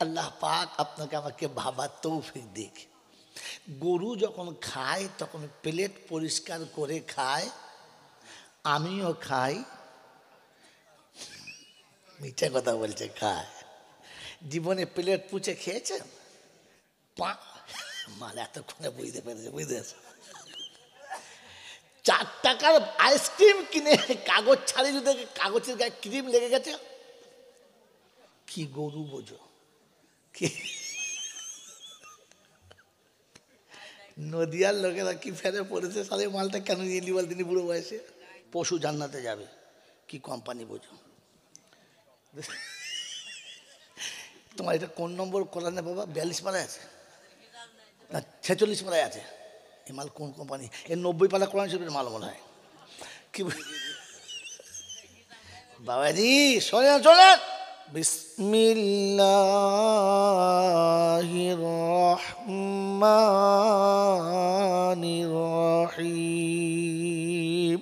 আল্লাহ পাক আপনাকে আমাকে ভাবার তৌফিক দিক। গরু যখন খায় তখন প্লেট পরিষ্কার করে খায়, আমিও খাই। মিথ্যা কথা বলছে, খায়। জীবনে প্লেট পুছে খেয়েছেন? মাল এতক্ষণে বুঝতে পেরেছে, বুঝতেছে। 4 টাকার আইসক্রিম কিনে কাগজ ছাড়িয়ে যদি কাগজের গায়ে ক্রিম লেগে গেছে, কি গরু বোঝো কি? নদিয়ার লোকেরা কি ফেরে পড়েছে, সালে মালটা কেন নিয়ে এলি বল তিনি বুড়ো বয়সে? পশু জান্নাতে যাবে, কি কোম্পানি বোঝো? তোমার এটা কোন নম্বর কোরআনে বাবা? 42 পাড়ায় আছে না 46 পাড়ায় আছে? এই মাল কোন কোম্পানি? এর 90 পাড়া কোরআন শরীফের মাল মনে হয়। কি বাবাজি শোনেন শোনেন, বিসমিল্লাহির রহমানির রহিম।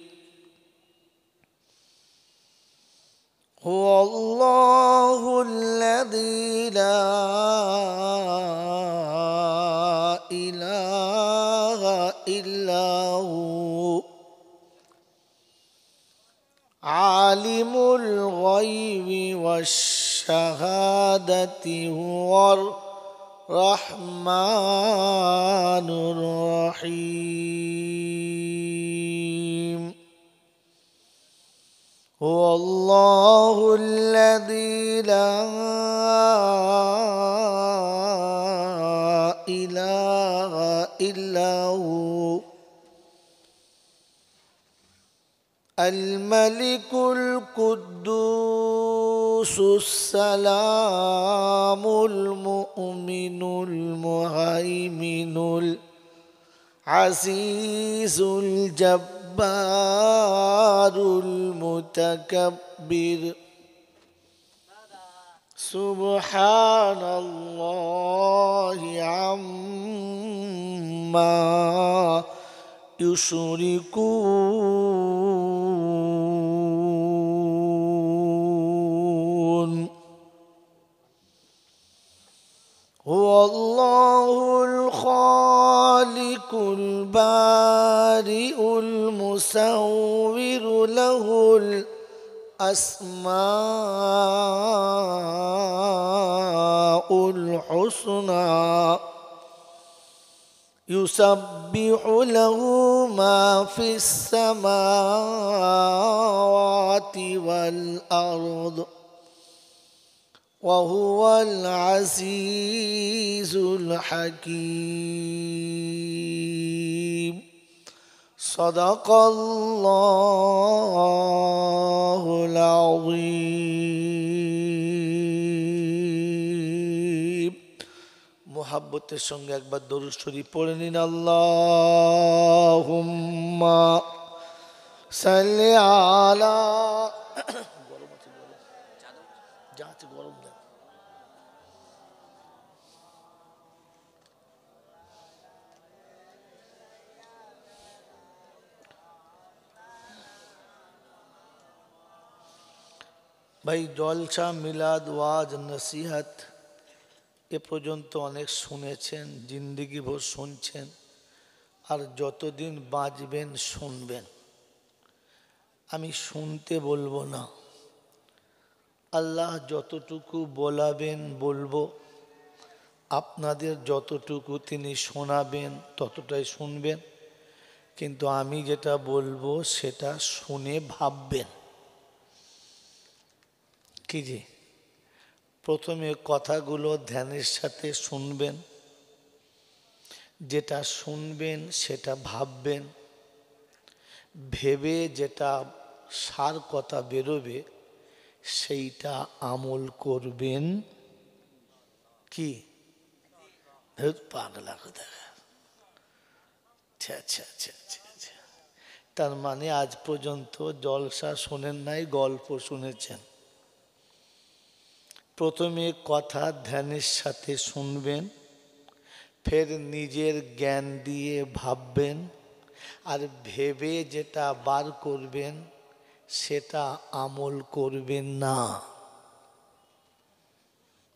হুয়াল্লাহুল্লাযী লা ইলাহা ইল্লা হু আলিমুল গায়বি ওয়াশ-শাহাদাতি হুয়ার রহমানুর রহিম। হুয়াল্লাহুল্লাযী লা ইলাহা ইল্লা হু الملك القدوس السلام المؤمن المهيمن العزيز الجبار المتكبر سبحان الله عما يشركون هو الله الخالق البارئ المصور له الأسماء الحسنى يسبح له ما في السماوات والأرض وهو العزيز الحكيم صدق الله العظيم। মোহাব্বতের সঙ্গে একবার দরুদ শরীফ পড়ে নিন। আল্লাহুম্মা সাল্লি আলা। গরম আছে, যা আছে গরম দেন। ভাই জলসা মিলাদ ওয়াজ নসিহত এ পর্যন্ত অনেক শুনেছেন, জিন্দিগি ভর শুনছেন, আর যতদিন বাঁচবেন শুনবেন। আমি শুনতে বলবো না, আল্লাহ যতটুকু বলাবেন বলবো, আপনাদের যতটুকু তিনি শোনাবেন ততটাই শুনবেন, কিন্তু আমি যেটা বলবো সেটা শুনে ভাববেন। কি যে প্রথমে কথাগুলো ধ্যানের সাথে শুনবেন, যেটা শুনবেন সেটা ভাববেন, ভেবে যেটা সার কথা বেরোবে সেইটা আমল করবেন। কি পাগলা কথা! তার মানে আজ পর্যন্ত জলসা শোনেন নাই, গল্প শুনেছেন। প্রথমে কথা ধ্যানের সাথে শুনবেন, ফের নিজের জ্ঞান দিয়ে ভাববেন, আর ভেবে যেটা বার করবেন সেটা আমল করবেন না।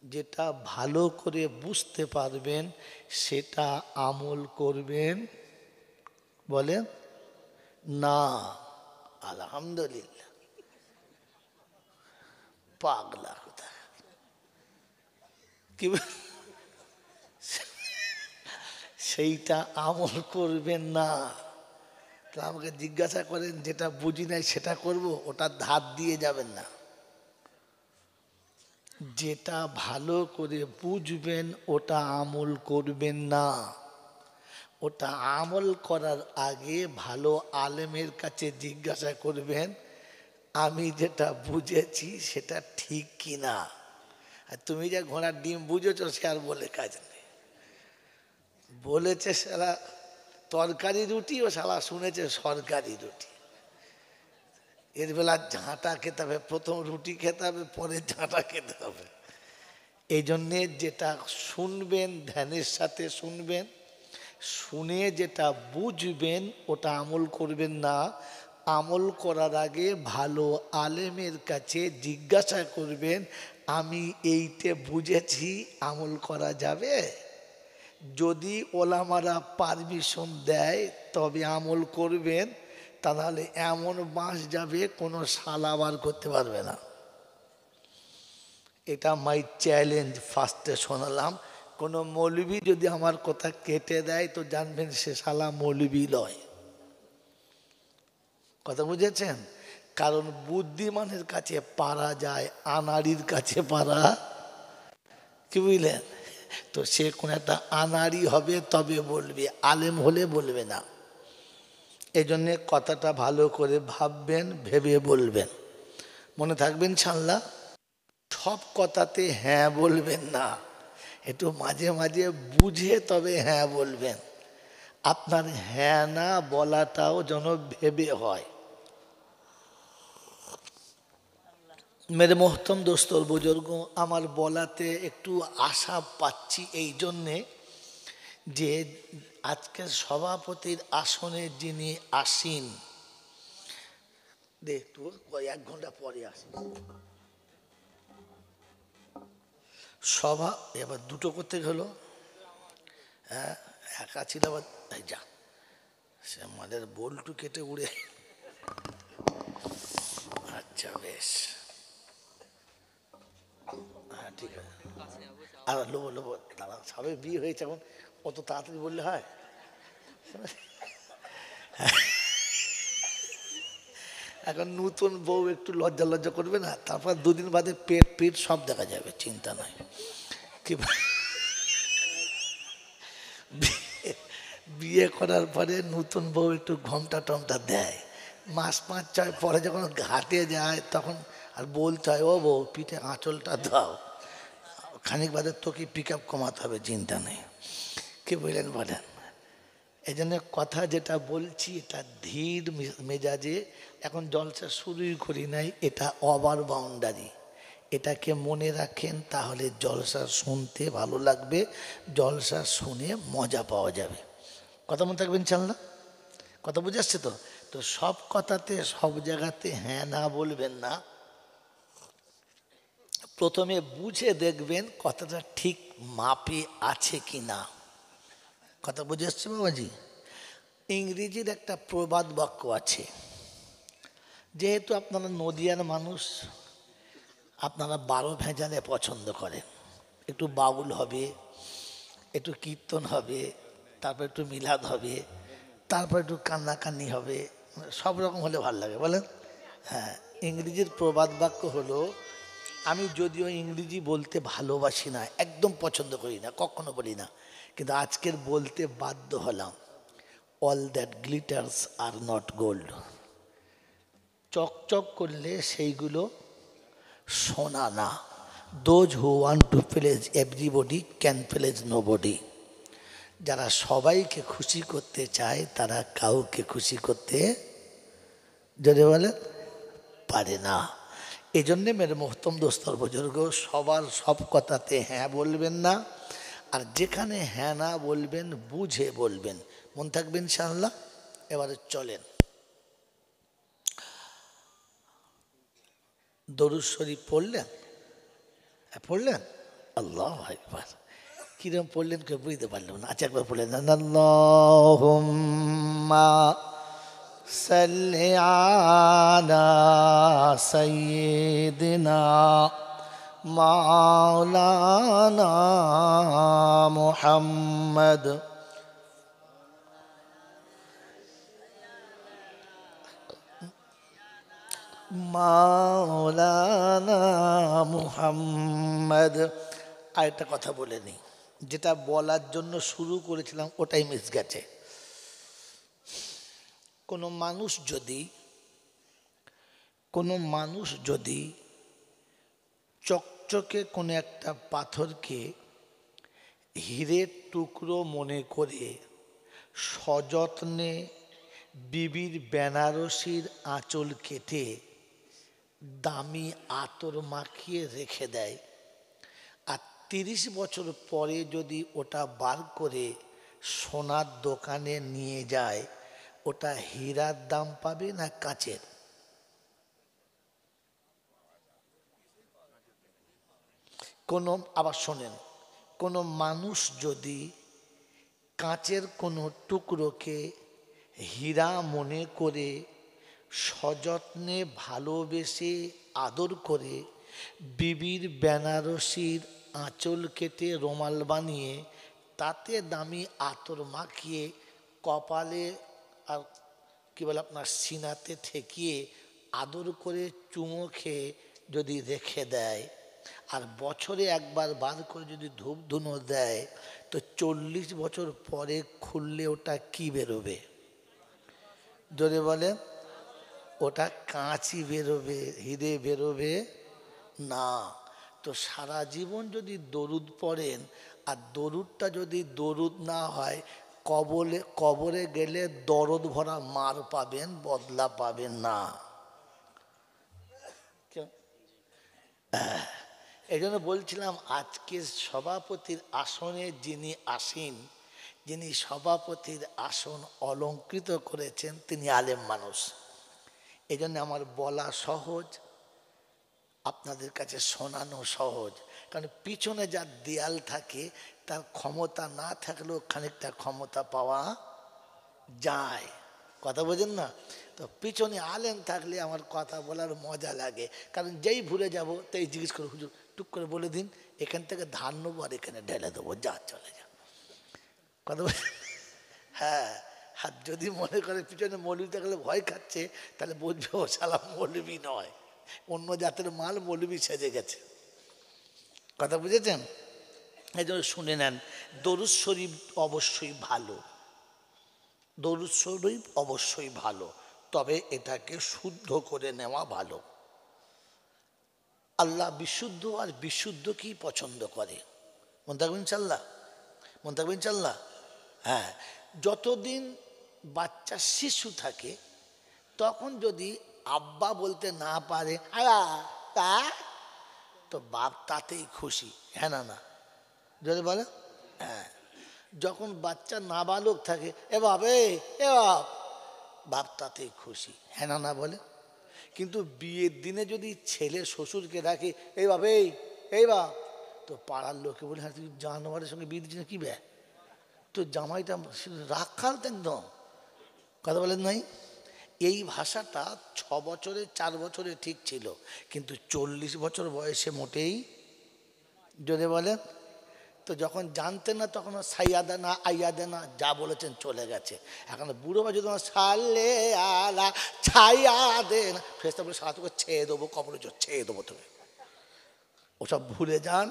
যেটা ভালো করে বুঝতে পারবেন সেটা আমল করবেন, বলেন না। আলহামদুলিল্লাহ, পাগলা কথা কি সেইটা আমল করবেন না। তো আমাকে জিজ্ঞাসা করেন যেটা বুঝি নাই সেটা করব, ওটা ধার দিয়ে যাবেন না। যেটা ভালো করে বুঝবেন ওটা আমল করবেন না। ওটা আমল করার আগে ভালো আলেমের কাছে জিজ্ঞাসা করবেন আমি যেটা বুঝেছি সেটা ঠিক কি না। আর তুমি যে ঘোড়ার ডিম বুঝেছো সে আর বলে কাজ নেই। বলেছে সালা তরকারি রুটি, ও শালা শুনেছে সরকারি রুটি। এর বেলা ঝাঁটা খেতে হবে, প্রথম রুটি খেতে হবে, পরে ঝাঁটা খেতে হবে। এই জন্যে যেটা শুনবেন ধ্যানের সাথে শুনবেন, শুনে যেটা বুঝবেন ওটা আমল করবেন না। আমল করার আগে ভালো আলেমের কাছে জিজ্ঞাসা করবেন আমি এইটা বুঝেছি, আমল করা যাবে? যদি ওলামারা পারমিশন দেয় তবে আমল করবেন, তা নাহলে এমন বাঁশ যাবে কোনো শালা বার করতে পারবে না। এটা মাই চ্যালেঞ্জ ফার্স্টে শোনালাম। কোনো মৌলবি যদি আমার কথা কেটে দেয় তো জানবেন সে শালা মৌলবি লয়। কথা বুঝেছেন? কারণ বুদ্ধিমানের কাছে পারা যায়, আনাড়ির কাছে পারা, কি বুঝলেন? তো সে কোন একটা আনাড়ি হবে তবে বলবে, আলেম হলে বলবে না। এই জন্যে কথাটা ভালো করে ভাববেন, ভেবে বলবেন। মনে থাকবেন ইনশাআল্লাহ। সব কথাতে হ্যাঁ বলবেন না, একটু মাঝে মাঝে বুঝে তবে হ্যাঁ বলবেন। আপনার হ্যাঁ না বলাটাও যেন ভেবে হয়। মেরে মোহতম দোস্তর বুজুর্গ, আমার বলাতে একটু আশা পাচ্ছি এই জন্যে যে আজকের সভাপতির আসনে যিনি আসীন, দেখ তো 1 ঘন্টা পরে আসেন সভা, এবার দুটো করতে হলো। হ্যাঁ, একা ছিল আবার যা সে আমাদের বল্টু কেটে উড়ে। আচ্ছা বেশ, হ্যাঁ ঠিক আছে। আর লোবো লোবো দাঁড়া, সবে বিয়ে হয়েছে এখন, অত তাড়াতাড়ি বললে হয়? এখন নতুন বউ একটু লজ্জা লজ্জা করবে না, তারপর 2 দিন বাদে পেট পেট সব দেখা যাবে, চিন্তা নাই। কি বিয়ে করার পরে নতুন বউ একটু ঘোমটা টমটা দেয়, মাস 5-6 পরে যখন ঘাটে যায় তখন আর বলতে হয় ও বউ পিঠে আঁচলটা দাও, খানিক বাদে তোকে পিক আপ কমাতে হবে, চিন্তা নেই। কি বললেন বলেন? এই জন্য কথা যেটা বলছি এটা ধীর মেজাজে, এখন জলসা শুরুই করি নাই, এটা ওভার বাউন্ডারি। এটাকে মনে রাখেন, তাহলে জলসা শুনতে ভালো লাগবে, জলসা শুনে মজা পাওয়া যাবে। কথা মনে থাকবেন ইনশাআল্লাহ। কথা বুঝে আসছে তো? তো সব কথাতে সব জায়গাতে হ্যাঁ না বলবেন না। প্রথমে বুঝে দেখবেন কথাটা ঠিক মাপে আছে কি না। কথা বুঝে আসছে বাবাজি? ইংরেজির একটা প্রবাদ বাক্য আছে, যেহেতু আপনারা নদিয়ার মানুষ, আপনারা 12 ভেজালে পছন্দ করেন। একটু বাউল হবে, একটু কীর্তন হবে, তারপর একটু মিলাদ হবে, তারপর একটু কান্নাকান্নি হবে, সব রকম হলে ভালো লাগে, বলেন? হ্যাঁ, ইংরেজির প্রবাদ বাক্য হলো, আমি যদিও ইংরেজি বলতে ভালোবাসি না, একদম পছন্দ করি না, কখনো বলি না, কিন্তু আজকের বলতে বাধ্য হলাম, all that glitters are not gold. চকচক করলে সেইগুলো সোনা না। Those who want to please everybody can please nobody. যারা সবাইকে খুশি করতে চায় তারা কাউকে খুশি করতে, যদি বলে, পারে না। এই জন্যে মেরে মোহতম দোস্তর বুজুর্গ, সবার সব কথাতে হ্যাঁ বলবেন না, আর যেখানে হ্যাঁ না বলবেন বুঝে বলবেন। মন থাকবেন ইনশাআল্লাহ। এবারে চলেন, দরুদ শরীফ পড়লেন? হ্যাঁ পড়লেন? আল্লাহু আকবার। কিরম পড়লেন কেউ বুঝতে পারলাম না। আচ্ছা একবার পড়লেন, আল্লাহুম্মা সাল্লি আলা সাইয়্যিদিনা মাওলানা মুহাম্মদ মাওলানা মুহাম্মদ। আরেকটা কথা বলে নিই, যেটা বলার জন্য শুরু করেছিলাম ওটাই মিস গেছে। কোনো মানুষ যদি চকচকে কোনো একটা পাথরকে হীরের টুকরো মনে করে সযত্নে বিবির বেনারসির আঁচল কেটে দামি আতর মাখিয়ে রেখে দেয়, আর 30 বছর পরে যদি ওটা বার করে সোনার দোকানে নিয়ে যায়, ওটা হীরার দাম পাবে না কাচের? আবার শোনেন, কোনো মানুষ যদি কাঁচের কোনো টুকরোকে হীরা মনে করে সযত্নে ভালোবেসে আদর করে বিবির বেনারসির আঁচল কেটে রুমাল বানিয়ে তাতে দামি আতর মাখিয়ে কপালে আর কি বলে আপনার সিনাতে ঠেকিয়ে আদর করে চুমো খেয়ে যদি রেখে দেয়, আর বছরে একবার বার করে যদি ধূপ ধুনো দেয়, তো 40 বছর পরে খুললে ওটা কি বেরোবে? জোরে বলে, ওটা কাঁচই বেরোবে, হিরে বেরোবে না। তো সারা জীবন যদি দরুদ পড়েন, আর দরুদটা যদি দরুদ না হয়, কবরে গেলে দরদ ভরা মার পাবেন, বদলা পাবেন না। এই জন্য বলছিলাম, আজকে সভাপতির আসনে যিনি আসীন, যিনি সভাপতির আসন অলঙ্কৃত করেছেন, তিনি আলেম মানুষ। এই জন্য আমার বলা সহজ, আপনাদের কাছে শোনানো সহজ। কারণ পিছনে যার দেয়াল থাকে, তার ক্ষমতা না থাকলেও খানিকটা ক্ষমতা পাওয়া যায়। কথা বোঝেন না? তো পিছনে আলেম থাকলে আমার কথা বলার মজা লাগে। কারণ যেই ভুলে যাব তাই জিজ্ঞেস করে, হুজুর টুক করে বলে দিন, এখান থেকে ধান নেবো আর এখানে ঢেলে দেবো, যা চলে যা। কথা বল, হ্যাঁ। আর যদি মনে করে পিছনে মৌলবি থাকলে ভয় খাচ্ছে, তাহলে বুঝবে ও শালা মৌলবি নয়, অন্য জাতের মাল, মৌলবি সেজে গেছে। কথা বুঝেছেন? এই জন্য শুনে নেন, দরুদ শরীফ অবশ্যই ভালো, দরুদ শরীফ অবশ্যই ভালো, তবে এটাকে শুদ্ধ করে নেওয়া ভালো। আল্লাহ বিশুদ্ধ, আর বিশুদ্ধকেই পছন্দ করে। মনে থাকবেন ইনশাল্লাহ, মনে থাকবেন ইনশাল্লাহ। হ্যাঁ, যতদিন বাচ্চা শিশু থাকে, তখন যদি আব্বা বলতে না পারে তো বাপ তাতেই খুশি, হ্যাঁ না? যদি বলে হ্যাঁ। যখন বাচ্চা নাবালক থাকে, এ বাপ এ বাপ, বাপ তাতেই খুশি, হ্যাঁ না বলে। কিন্তু বিয়ের দিনে যদি ছেলে শ্বশুরকে ডাকে, এই বাপ এই বাপ, তো পাড়ার লোকে বলে, হ্যাঁ তুই জানোয়ারের সঙ্গে বিয়ে দিচ্ছিস কি ব্যা, তো জামাইটা রাখাল তো একদম। কথা বলেন নাই? এই ভাষাটা 6 বছরে 4 বছরে ঠিক ছিল, কিন্তু 40 বছর বয়সে মোটেই, যদি বলেন। তো যখন জানতেন না, তখন সাইয়াদে না আইয়াদে না, যা বলেছেন চলে গেছে। এখন বুড়ো বা যদি সালে আলা ছাইয়া দে না, ফেরেশতা বলে সারা তোকে ছেয়ে দেবো, কবরে ছেয়ে দেবো তোকে, ওসব ভুলে যান।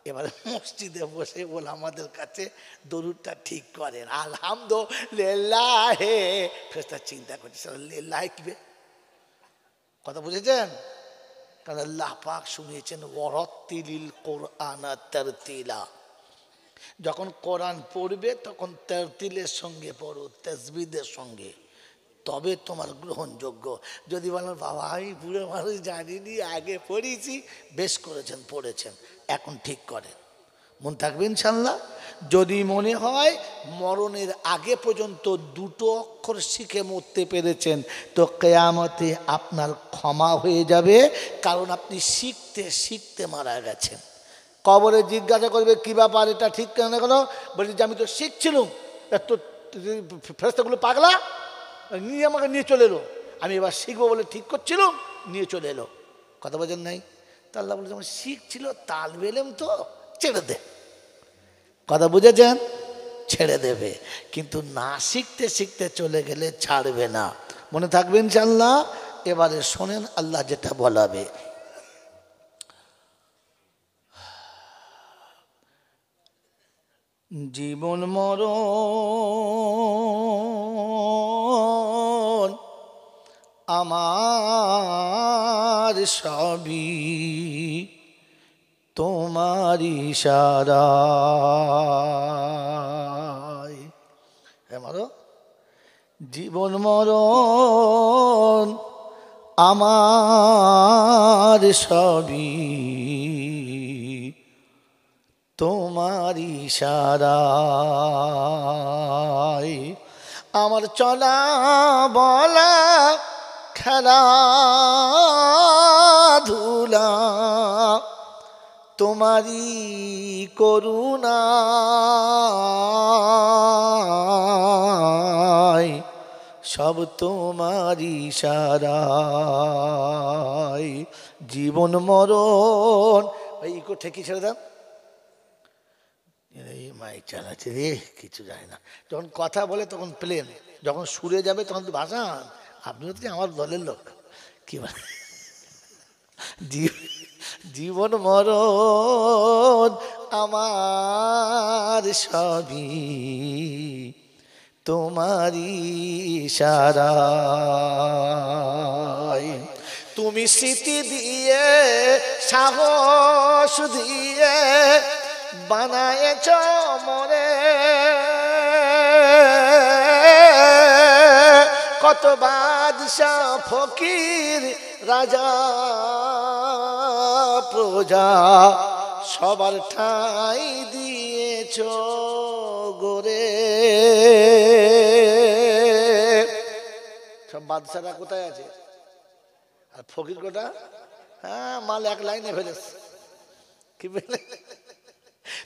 এবারে মসজিদে বসে বলে আমাদের কাছে দরুদটা ঠিক করেন, আলহামদুলিল্লাহ। ফেরেশতা চিন্তা করছে, লিল্লাহ কিবে, কথা বুঝেছেন? কারণ আল্লাহ পাক শুনিয়েছেন, ওয়ারাত্তিলিল কুরআনা তারতিলা, যখন কোরআন পড়বে তখন তারতিলের সঙ্গে পড়ো, তাসবিদের সঙ্গে, তবে তোমার গ্রহণযোগ্য। যদি বলেন বাবা আমি পুরো মানুষ জানিনি, আগে পড়েছি, বেশ করেছেন, পড়েছেন, এখন ঠিক করেন, মন থাকবে ইনশাল্লাহ। যদি মনে হয় মরণের আগে পর্যন্ত 2টো অক্ষর শিখে মরতে পেরেছেন, তো কিয়ামতে আপনার ক্ষমা হয়ে যাবে, কারণ আপনি শিখতে শিখতে মারা গেছেন। কবরে জিজ্ঞাসা করবে কী ব্যাপার, এটা ঠিক কেন কেন? বলছি যে আমি তো শিখছিলাম, তো ফেরেশতাগুলো পাগলা নিয়ে আমাকে নিয়ে চলে এলো, আমি এবার শিখবো বলে ঠিক করছিলাম, নিয়ে চলে এলো। কথা বোঝেন নাই? তা আল্লাহ বলে যখন শিখছিল তাল বেলেম তো ছেড়ে দে। কথা বুঝেছেন? ছেড়ে দেবে, কিন্তু না শিখতে শিখতে চলে গেলে ছাড়বে না। মনে থাকবে ইনশাআল্লাহ। এবারে শোনেন আল্লাহ যেটা বলাবে। জীবন মরণ আমার সবই তোমার ইশারায়। হ্যাঁ মারো। জীবন মরণ আমার সবই তোমার ইশারায়। আমার চলা বলা খেলাধুলা তোমারই করুণায়, সব তোমার ইশারায়। জীবন মরণ ভাই ইকো ঠেকি ছেড়ে দেন, এই মাইক চালাচ্ছে রে, কিছু যায় না। যখন কথা বলে তখন প্লেন, যখন সুরে যাবে তখন তো ভাষান। আপনিও তো আমার দলের লোক, কি বলে? জীবন মরণ আমার সবই তোমারই ইশারায়। তুমি স্মৃতি দিয়ে সাহস দিয়ে বানায়েছ মরে, কত বাদশা ফকির রাজা প্রজা সবার ঠাই দিয়েছ গোরে। সব বাদশারা কোথায় আছে আর ফকির কোটা? হ্যাঁ, মাল এক লাইনে ফেলেছে। কি বলে?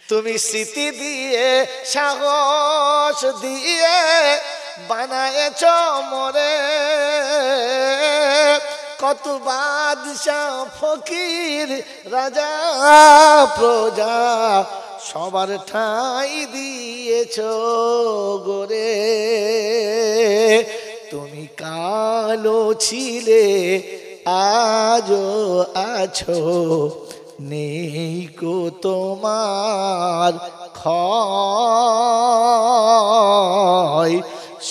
তুমি স্মৃতি দিয়ে সাহস দিয়ে বানায়েছ মরে, কত বাদশাহ ফকির রাজা প্রজা সবার ঠাই দিয়েছ গোরে। তুমি কালো ছিলে আজও আছো, নেই কো তোমার ক্ষয়,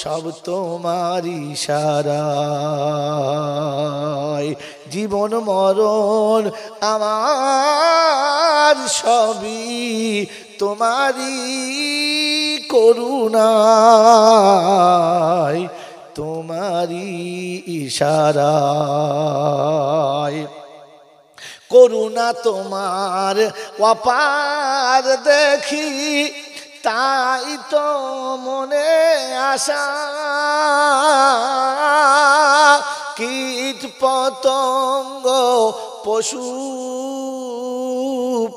সব তোমার ইশারায়। জীবন মরণ আমার সবই তোমারই করুণায়, তোমারই ইশারায়। করুণা তোমার অপার দেখি, তাই তো মনে আশা, কীট পতঙ্গ পশু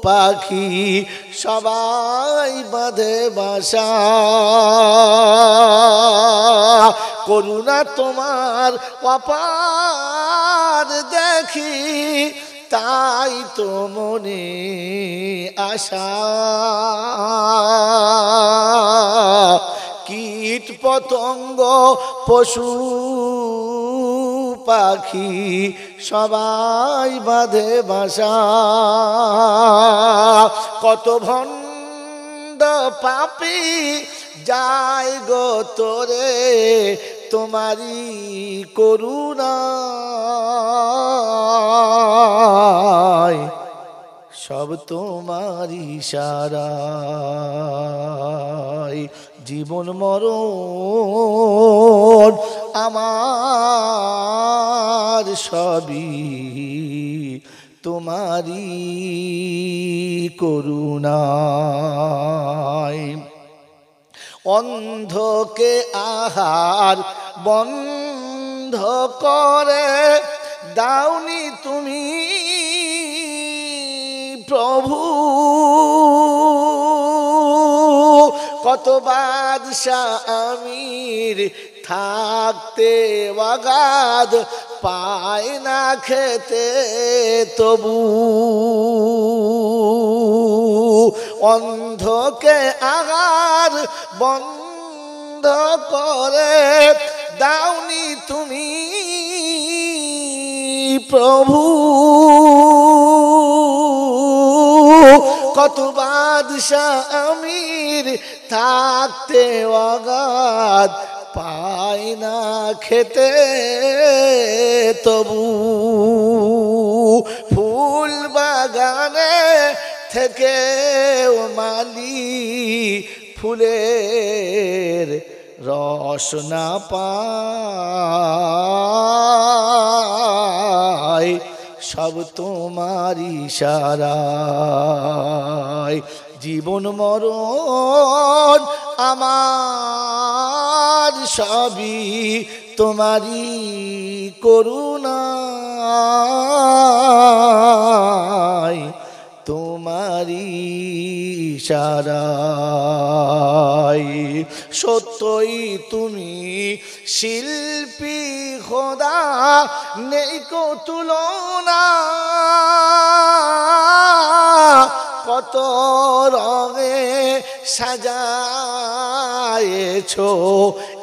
পাখি সবাই বাঁধে বাসা। করুণা তোমার অপার দেখি, তাই তো মনে আশা, কীট পতঙ্গ পশু পাখি সবাই বাঁধে বাসা। কত ভণ্ড পাপী যায় গো তোরে, তোমারই করুণায়, সব তোমার ইশারায়। জীবন মরণ আমার সবই তোমারই করুণায়। অন্ধকে আহার বন্ধ করে দাওনি তুমি প্রভু কত বাদশাহ আমির থাকতে ওয়াগাদ পায় না খেতে তবু অন্ধকে আগার বন্ধ করে দাওনি তুমি প্রভু কত বাদশাহ আমির থাকতে ওয়াগাদ পায় না খেতে তবু ফুল বাগানে থেকে মালি ফুলের রস না পায় সব তোমার ইশারায় জীবন মরণ আমার সবই তোমারই করুণায় তোমারই ইশারায় সত্যই তুমি শিল্পী খোদা নেই কো তুলনা কত রঙে সাজায়েছো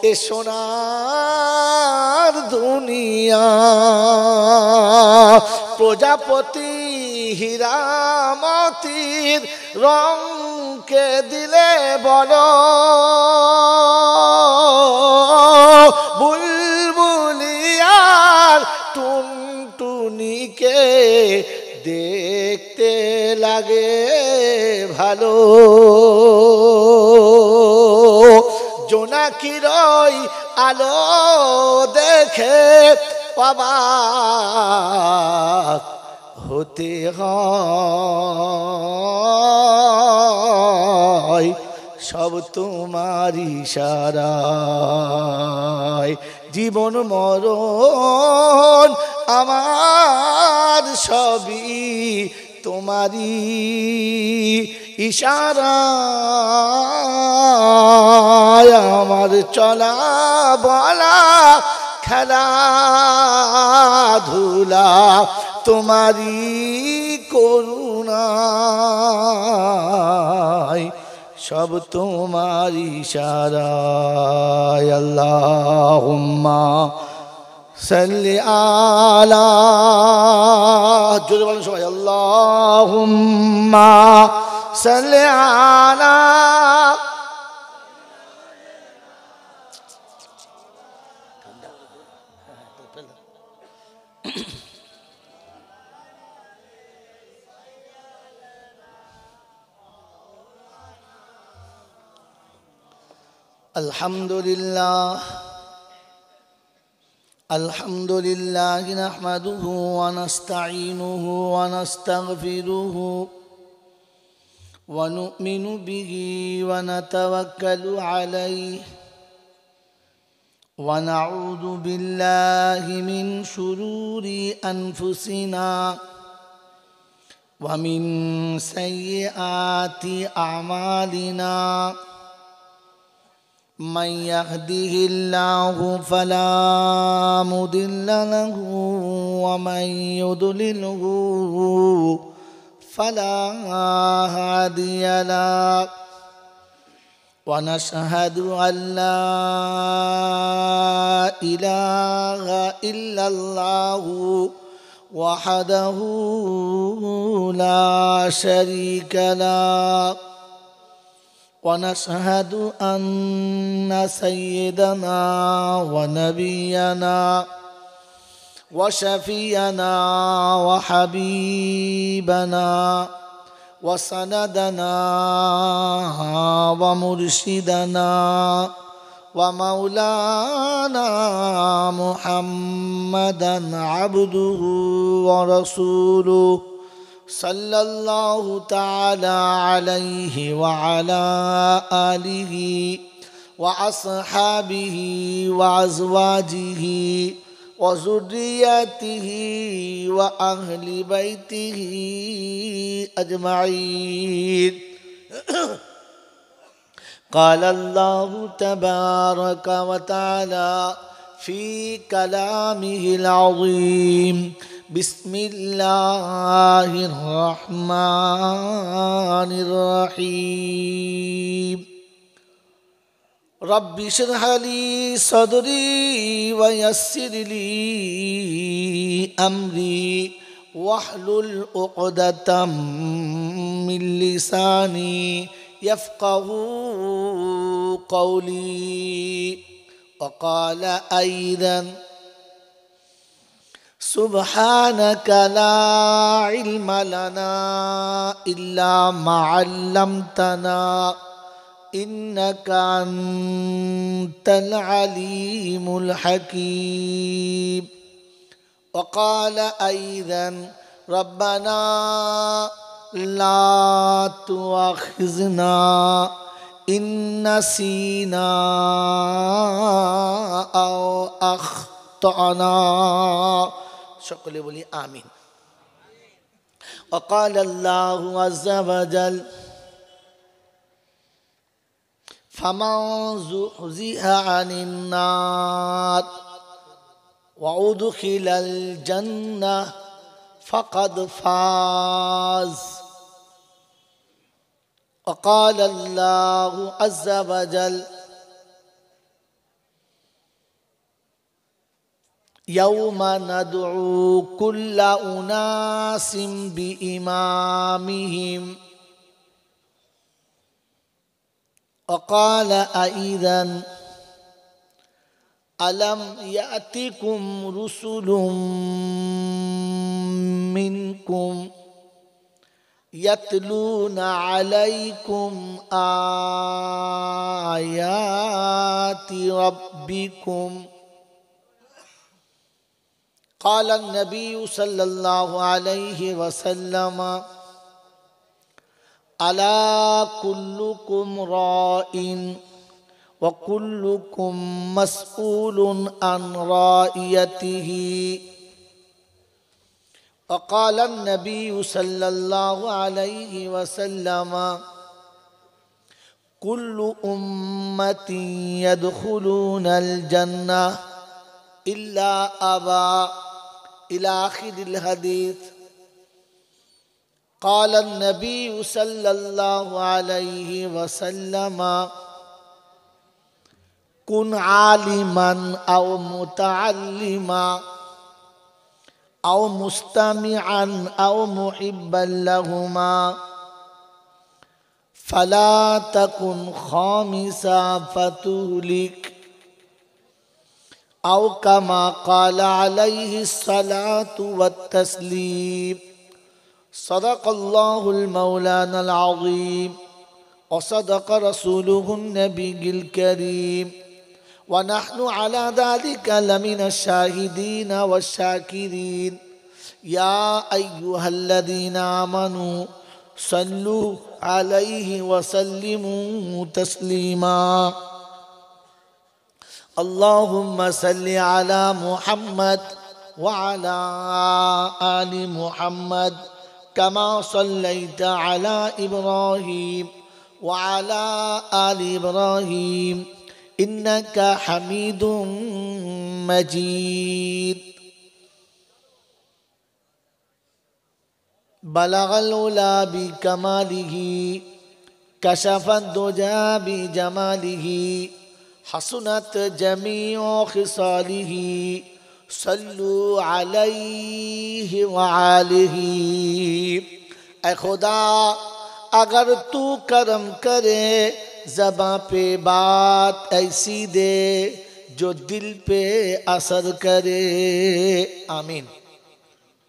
এ সোনার দুনিয়া প্রজাপতি হীরামতির রঙকে দিলে বলো বুলবুলিয়ার টুনটুনিকে দেখতে লাগে ভালো জোনাকির আলো দেখে অবাক হতে হয় সব তোমার ইশারায় জীবন মরণ আমার সবই তোমারই ইশারায় আমার চলা বলা খেলাধুলা তোমারই করুণায় সব তোমার ইশারায় আল্লাহুম্মা সাল্লি আলা জোরে বলেন সবাই আল্লাহুম্মা সাল্লি আলা আলহামদুলিল্লাহ নাহমাদুহু ওয়া নাস্তাঈনুহু ওয়া নাস্তাগফিরুহু ওয়া নু'মিনু বিহি ওয়া নাতাওয়াক্কালু আলাইহি ওয়া নাউযু বিল্লাহি মিন শুরুরি আনফুসিনা ওয়া মিন সাইয়্যাতি আমালিনা من يهده الله فلا مضل له ومن يضلله فلا هادي له ونشهد أن لا إله إلا الله وحده لا شريك له ونشهد أن سيدنا ونبينا وشفينا وحبيبنا وسندنا ومرشدنا ومولانا محمدا عبده ورسوله صلى الله تعالى عليه وعلى آله وأصحابه وأزواجه وذريته وأهل بيته أجمعين. قال الله تبارك وتعالى في كلامه العظيم: بسم الله الرحمن الرحيم. رب اشرح لي صدري ويسر لي أمري واحلل عقدة من لساني يفقه قولي. وقال أيضا: سبحانك لا علم لنا إلا ما علمتنا إنك أنت العليم الحكيم. وقال أيضا: ربنا لا تؤاخذنا إن نسينا أو أخطأنا. সকলে বলি আমিন। وقال الله عز وجل: فمن زحزح عن النار وأدخل الجنة فقد فاز. وقال الله عز وجل: يوم ندعو كل أناس بإمامهم. وقال أيضا: ألم يأتكم رسل منكم يتلون عليكم آيات ربكم. قال النبي صلى الله عليه وسلم: ألا كلكم راء وكلكم مسؤول عن رائيته. وقال النبي صلى الله عليه وسلم: كل أمة يدخلون الجنة إلا أبا، إلى آخر الحديث. قال النبي صلى الله عليه وسلم: كن عالما أو متعلما أو مستمعا أو محبا لهما، فلا تكن خامسا فتهلك، أو كما قال عليه الصلاة والتسليم. صدق الله المولانا العظيم وصدق رسوله النبي الكريم، ونحن على ذلك لمن الشاهدين والشاكرين. يا أيها الذين آمنوا صلوا عليه وسلموا تسليما. اللهم صل على محمد وعلى آل محمد كما صليت على إبراهيم وعلى آل إبراهيم إنك حميد مجيد. بلغ العلا بكماله كشف الدجى بجماله حسنت جميع خصاله صلوا عليه وآله. ऐ खुदा अगर तू करम करे ज़बां पे बात ऐसी दे जो दिल पे असर करे। आमीन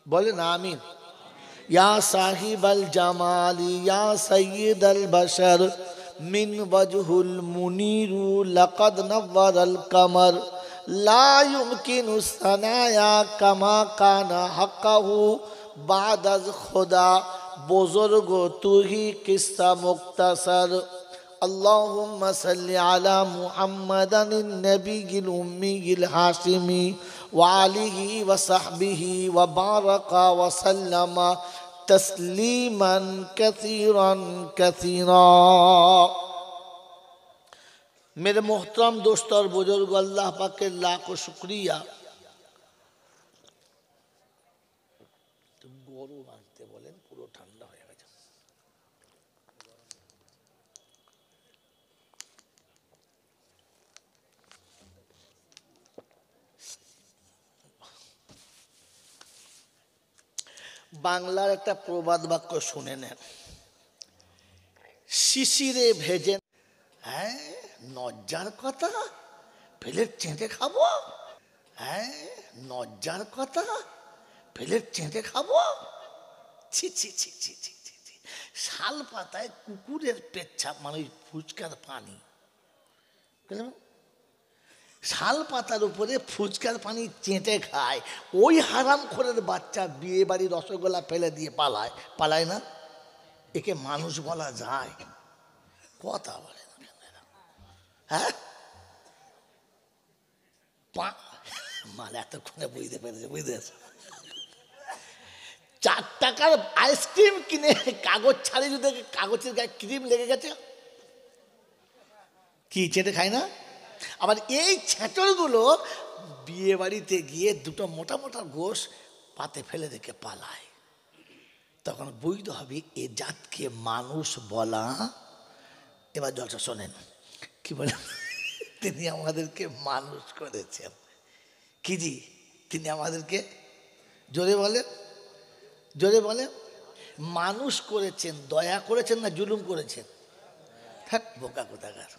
बोले ना आमीन। या साहिब अल जमाली या सय्यद अल बशर मिन वजहुल मुनीरु लक़द नव्वरल कमर ला युमकिनु सनाया कमा काना हक़्क़हु बाद अज़ खुदा बुज़ुर्ग तू ही किस्सा मुख्तसर। अल्लाहुम्मा सल्लि अला मुहम्मदिन नबिय्यिल उम्मिय्यिल हाशिमी ওয়া আলিহি ওয়া সাহবিহি ওয়া বারাকা ওয়া সাল্লামা তাসলিমান কাসীরান কাসীরা। मेरे मोहतरम दोस्त और बुजुर्ग, अल्लाह पाक के लाखों शुक्रिया। গরু আনতে বলেন, পুরো ঠান্ডা হয়ে গেছে। বাংলার একটা প্রবাদ বাক্য শুনে নেন, শিশিরে ভেজে, হ্যাঁ নজ্জার কথা প্লেট চেঁটে খাবো, হ্যাঁ নজ্জার কথা প্লেট চেঁটে খাবো, ছি ছি ছি ছি ছি ছি ছি। শাল পাতায় কুকুরের পেচ্ছাপ মানে ফুচকার পানি, শাল পাতার উপরে ফুচকার পানি চেঁটে খায়। ওই হারামখোরের বাচ্চা বিয়ে বাড়ি রসগোল্লা ফেলে দিয়ে পালায়, পালায় না? একে মানুষ বলা যায়? কথা বলে না হ্যাঁ, মানে এতক্ষণে বুঝতে পেরেছে, বুঝতেছে। 4 টাকার আইসক্রিম কিনে কাগজ ছাড়ি যদি কাগজের গায়ে ক্রিম লেগে গেছে, কি চেটে খায় না? আবার এই ছেঁচড়গুলো বিয়ে বাড়িতে গিয়ে দুটো মোটা মোটা গোশ পাতে ফেলে রেখে পালায়। তখন বুঝতে হবে এ জাতকে মানুষ বলা। এবার জলসা শোনেন কি বলে, তিনি আমাদেরকে মানুষ করেছেন। কি জি, তিনি আমাদেরকে জোরে বলে, জোরে বলে, মানুষ করেছেন। দয়া করেছেন না জুলুম করেছেন? থাক বোকা কোথাকার।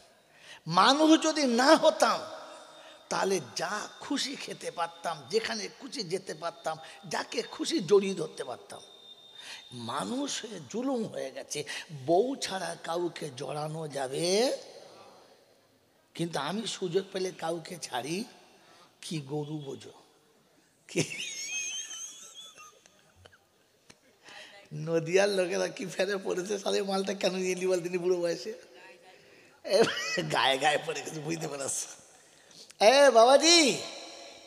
মানুষ যদি না হতাম তাহলে যা খুশি খেতে পারতাম, যেখানে খুশি যেতে পারতাম, যাকে খুশি জড়িয়ে ধরতে পারতাম। মানুষ হয়ে জুলুম হয়ে গেছে, বউ ছাড়া কাউকে জড়ানো যাবে। কিন্তু আমি সুযোগ পেলে কাউকে ছাড়ি। কি গরু বোঝো, কি নদিয়ার লোকেরা কি ফেরে পড়েছে, সালে মালটা কেন নিয়ে এলি বল তিনি বুড়ো বয়সে? গায়ে গায়ে পড়ে গেছে, বুঝতে পারছ? এ বাবাজি,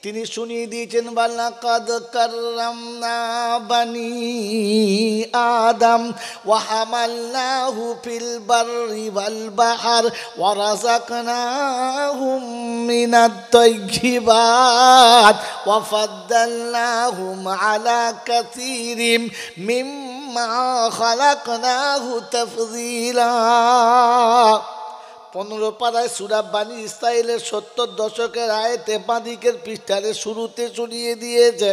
তিনি শুনিয়ে দিয়েছেন ওয়ালাকাদ কাররামনা বানি আদম ওয়া হামালনাহু ফিল বাররি ওয়াল বাহর ওয়া রাযাকনাহুম মিনাত তাইয়্যিবাত ওয়া ফাদ্দালনাহুম আলা কাসীরিম মিম্মা খালাকনাহু তাফযীলা। 15 পারায় সূরা বানী ইসরাঈলের 70 দশকের আয়াতে বাদিকের পৃষ্ঠারে শুরুতে শুনিয়ে দিয়েছে,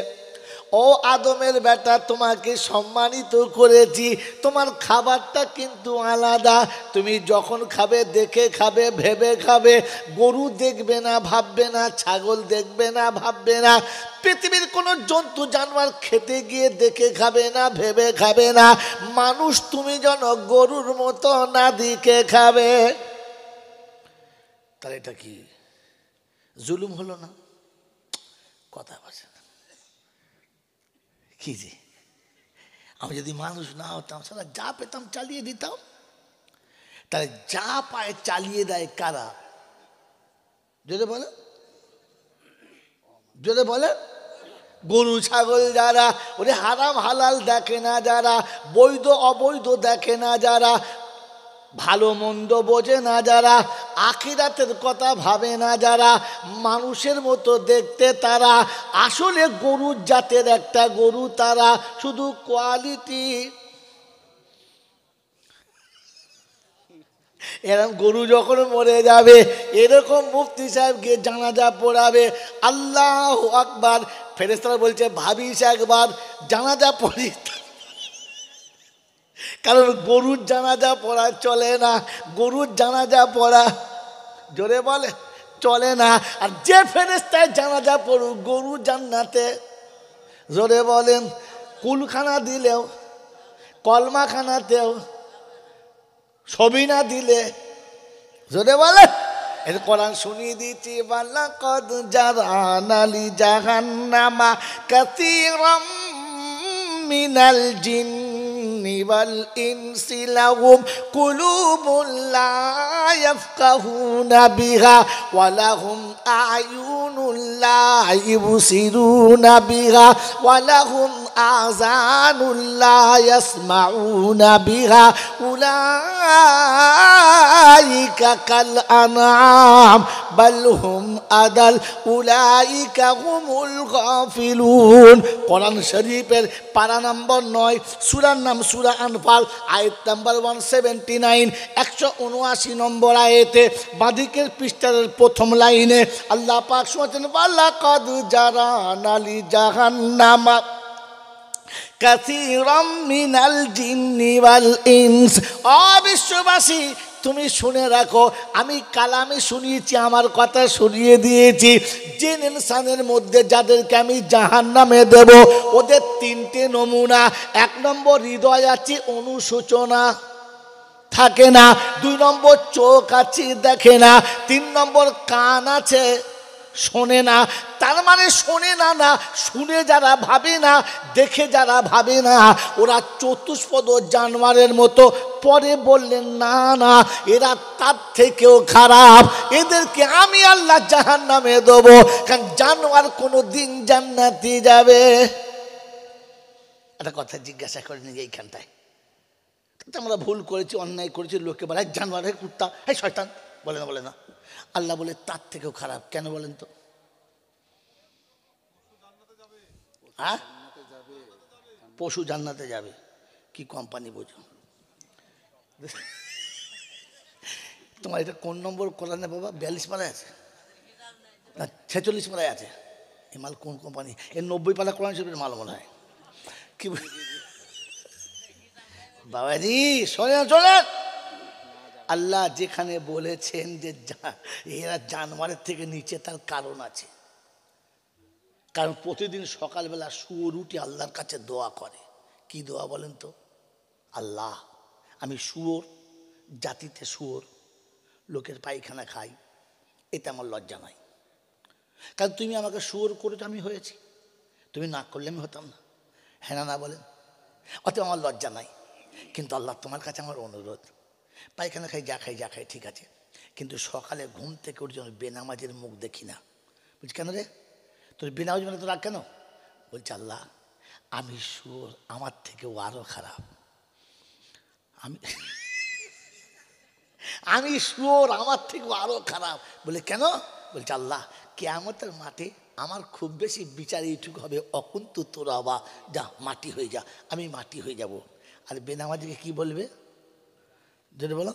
ও আদমের বেটা, তোমাকে সম্মানিত করেছি। তোমার খাবারটা কিন্তু আলাদা। তুমি যখন খাবে দেখে খাবে, ভেবে খাবে। গরু দেখবে না, ভাববে না। ছাগল দেখবে না, ভাববে না। পৃথিবীর কোনো জন্তু জানোয়ার খেতে গিয়ে দেখে খাবে না, ভেবে খাবে না। মানুষ তুমি যেন গরুর মতো না দিকে খাবে। তাহলে এটা কি জুলুম হলো না? কথা বলছে না কি যে, আমি যদি মানুষ না হতাম, সারা যা পেতাম চালিয়ে দিতাম। তাহলে যা পায় চালিয়ে দেয় কারা? যদি বলে, যদি বলে গরু ছাগল যারা, ওরে হারাম হালাল দেখে না যারা, বৈধ অবৈধ দেখে না যারা, ভালো মন্দ বোঝে না যারা, আখিরাতের কথা ভাবে না যারা, মানুষের মতো দেখতে তারা, আসলে গরুর জাতের একটা গরু তারা, শুধু কোয়ালিটি। এরকম গরু যখন মরে যাবে, এরকম মুফতি সাহেবকে জানাজা পড়াবে। আল্লাহু আকবার। ফেরেশতারা বলছে ভাবিস একবার, জানাজা পড়ি। কারণ গরুর জানাজা পড়া চলে না, গরুর জানাজা পড়া জোরে বলে চলে না। আর যে ফেরেশতায় জানাজা পড়ুক গরু জান্নাতে, জোরে বলেন, কুলখানা দিলেও, কলমাখানাতেও ছবি না দিলে, জোরে বলে। এর কোরআন শুনিয়ে দিচ্ছি, ওয়ালাকাদ জারানা লি জাহান্নামা কাসীরাম মিনাল জিন্নি والإنس لهم قلوب لا يفقهون بها ولهم أعين لا يبصرون بها ولهم آذان لا يسمعون بها أولئك كالأنعام بل هم أضل أولئك هم الغافلون কোরআন শরীফের পারা নম্বর 9 সূরার নাম সূরা আনফাল আয়াত নাম্বার 179 179 নম্বর আয়াতে বাদিকের পৃষ্ঠার প্রথম লাইনে আল্লাহ পাক শুনাচ্ছেন ওয়ালাকাদ জারানা লি জাহান্নামা কাসীরাম মিনাল জিন্নি ওয়াল ইনস। ও বিশ্ববাসী তুমি শুনে রাখো, আমি কালামে শুনিয়েছি, আমার কথা শুনিয়ে দিয়েছি। জিন ইনসানের মধ্যে যাদেরকে আমি জাহান্নামে দেব ওদের তিনটে নমুনা। 1 নম্বর হৃদয় আছে, অনুশোচনা থাকে না। 2 নম্বর চোখ আছে, দেখে না। 3 নম্বর কান আছে, শোনে না। তার মানে শোনে না, না শুনে যারা ভাবে না, দেখে যারা ভাবে না, ওরা চতুষ্পদ জানোয়ারের মতো। পরে বললেন না না, এরা তার থেকেও খারাপ, এদেরকে আমি আল্লাহ জাহান্নামে দেব। কারণ জানোয়ার কোনো দিন জান্নাতে যাবে? একটা কথা জিজ্ঞাসা করিনি এইখানটায়, আমরা ভুল করেছি, অন্যায় করেছি, লোকে বলে জানোয়ার, হে কুত্তা, হে শয়তান, বলে না বলে না। আল্লাহ বলে তার থেকেও খারাপ। কেন বলেন তো? হ্যাঁ, পশু জান্নাতে যাবে। কি কোম্পানি বোঝো? তোমার এটা কোন নম্বর কোরআনে বাবা? 42 পারায় আছে না 46 পারায় আছে? এ মাল কোন কোম্পানি? এর 90 পারা কোরআন শরীফের মাল মনে হয়। কি বাবাজি শোনেন শোনেন, আল্লাহ যেখানে বলেছেন যে এরা জানোয়ারের থেকে নিচে, তার কারণ আছে। কারণ প্রতিদিন সকালবেলা শুয়োর উঠে আল্লাহর কাছে দোয়া করে। কি দোয়া বলেন তো? আল্লাহ, আমি শুয়োর জাতিতে, শুয়োর লোকের পায়খানা খাই, এতে আমার লজ্জা নাই। কারণ তুমি আমাকে শুয়োর করেছো, আমি হয়েছি, তুমি না করলে আমি হতাম না। হ্যাঁ না বলেন? অতএব আমার লজ্জা নাই। কিন্তু আল্লাহ তোমার কাছে আমার অনুরোধ, পায়খানা খাই, যা খাই যা খাই ঠিক আছে, কিন্তু সকালে ঘুম থেকে উঠে যেন বেনামাজের মুখ দেখি না। বলছি কেন রে, তোর বেনামাজ মানে তো রাগ কেন? বলছে আল্লাহ, আমি শুয়োর, আমার থেকেও আরো খারাপ। আমি শুয়োর, আমার থেকেও আরো খারাপ। বলে কেন? বলছে আল্লাহ, কিয়ামতের মাঠে আমার খুব বেশি বিচার এইটুকু হবে, অকুন্তু তোরা বা যা মাটি হয়ে যা, আমি মাটি হয়ে যাব। আর বেনামাজিকে কি বলবে? জোরে বলো।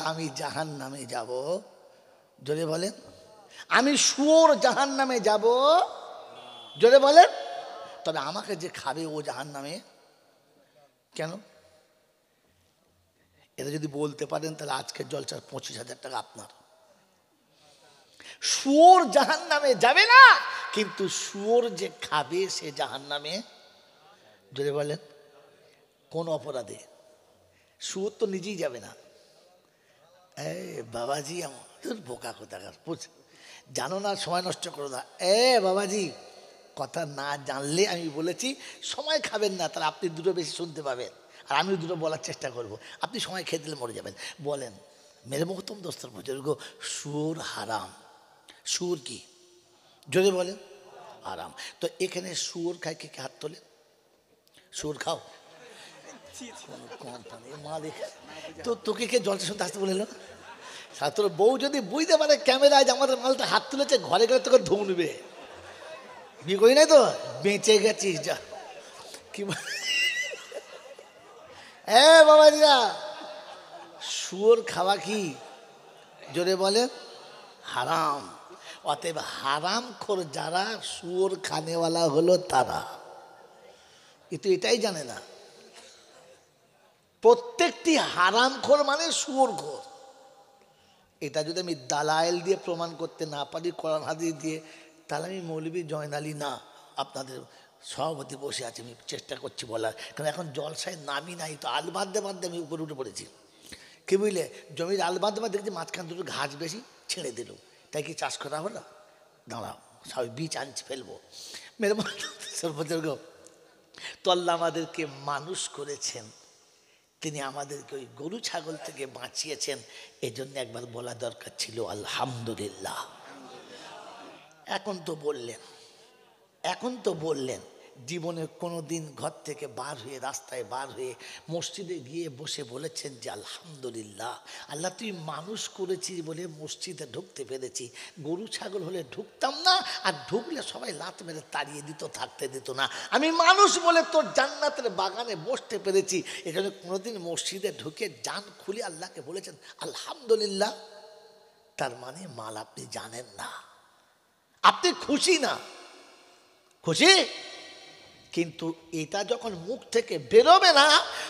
আমি জাহান্নামে যাব। জোরে বলেন। আমি শুয়োর জাহান্নামে যাব। জোরে বলেন। তবে আমাকে যে খাবে ও জাহান্নামে কেন? এটা যদি বলতে পারেন তাহলে আজকের জলসার 25,000 টাকা আপনার। শুয়োর জাহান্নামে যাবে না, কিন্তু শুয়োর যে খাবে সে জাহান্নামে। জোরে বলেন। কোন অপরাধে? শুয়োর তো নিজেই যাবে না। বাবাজি আমার বোকা কোথাকার, জানো না, সময় নষ্ট করো না। বাবাজি কথা না জানলে আমি বলেছি সময় খাবেন না, তাহলে আপনি দুটো বেশি শুনতে পাবেন, আর আমি দুটো বলার চেষ্টা করব। আপনি সময় খেয়ে দিলে মরে যাবেন। বলেন মেরে মহতম দোস্তর বুজুর্গ, সুর হারাম। সুর কি? যদি বলেন হারাম। তো এখানে সুর খায়, কে কে হাত তোলে? সুর খাও? তো তোকে কে জলটা শুনতে আসতে বলে? তোর বউ যদি বুঝতে পারে ক্যামেরায় যে আমাদের মালটা হাত তুলেছে, ঘরে গেলে তোকে ধুনবে। বিয়ে করি নাই তো, বেঁচে গেছিস যা। কি বাবাজিরা, শুয়োর খাওয়া কি? জোরে বলে হারাম। অতএব হারাম খোর যারা, শুয়োর খানেওয়ালা হলো তারা। কিন্তু এটাই জানে না, প্রত্যেকটি হারাম খোর মানে শুয়োর খোর। এটা যদি আমি দালাইল দিয়ে প্রমাণ করতে না পারি, কোরআন হাদিস দিয়ে, তাহলে আমি মৌলভী জয়ন আলী না, আপনাদের সভাপতি বসে আছে, আমি চেষ্টা করছি বলার। কারণ এখন জলসায় নামি নাই, তো আল বাঁধতে বাঁধতে আমি উপরে উঠে পড়েছি। কি বুঝলে, জমির আল বাঁধতে বাঁধতে দেখছি মাঝখান দুটো ঘাস বেশি, ছেড়ে দিল। তাই কি চাষ করা হলো? দাঁড়াও, সবাই বীজ আনছি, ফেলবো। মেরে সর্বজর্গ তো আল্লাহ আমাদেরকে মানুষ করেছেন, তিনি আমাদেরকে ওই গরু ছাগল থেকে বাঁচিয়েছেন। এই জন্য একবার বলা দরকার ছিল আলহামদুলিল্লাহ। এখন তো বললেন জীবনে কোনো দিন ঘর থেকে বার হয়ে রাস্তায় বার হয়ে মসজিদে গিয়ে বসে বলেছেন যে আলহামদুলিল্লাহ, আল্লাহ তুই মানুষ করেছিস বলে মসজিদে ঢুকতে পেরেছি, গরু ছাগল হলে ঢুকতাম না, আর ঢুকলে সবাই লাত মেরে তাড়িয়ে দিত, থাকতে দিত না। আমি মানুষ বলে তোর জান্নাতের বাগানে বসতে পেরেছি। এখানে কোনোদিন মসজিদে ঢুকে জান খুলে আল্লাহকে বলেছেন আলহামদুলিল্লাহ? তার মানে মাল আপনি জানেন না, আপনি খুশি না? খুশি, কিন্তু এটা যখন মুখ থেকে বেরোবে না,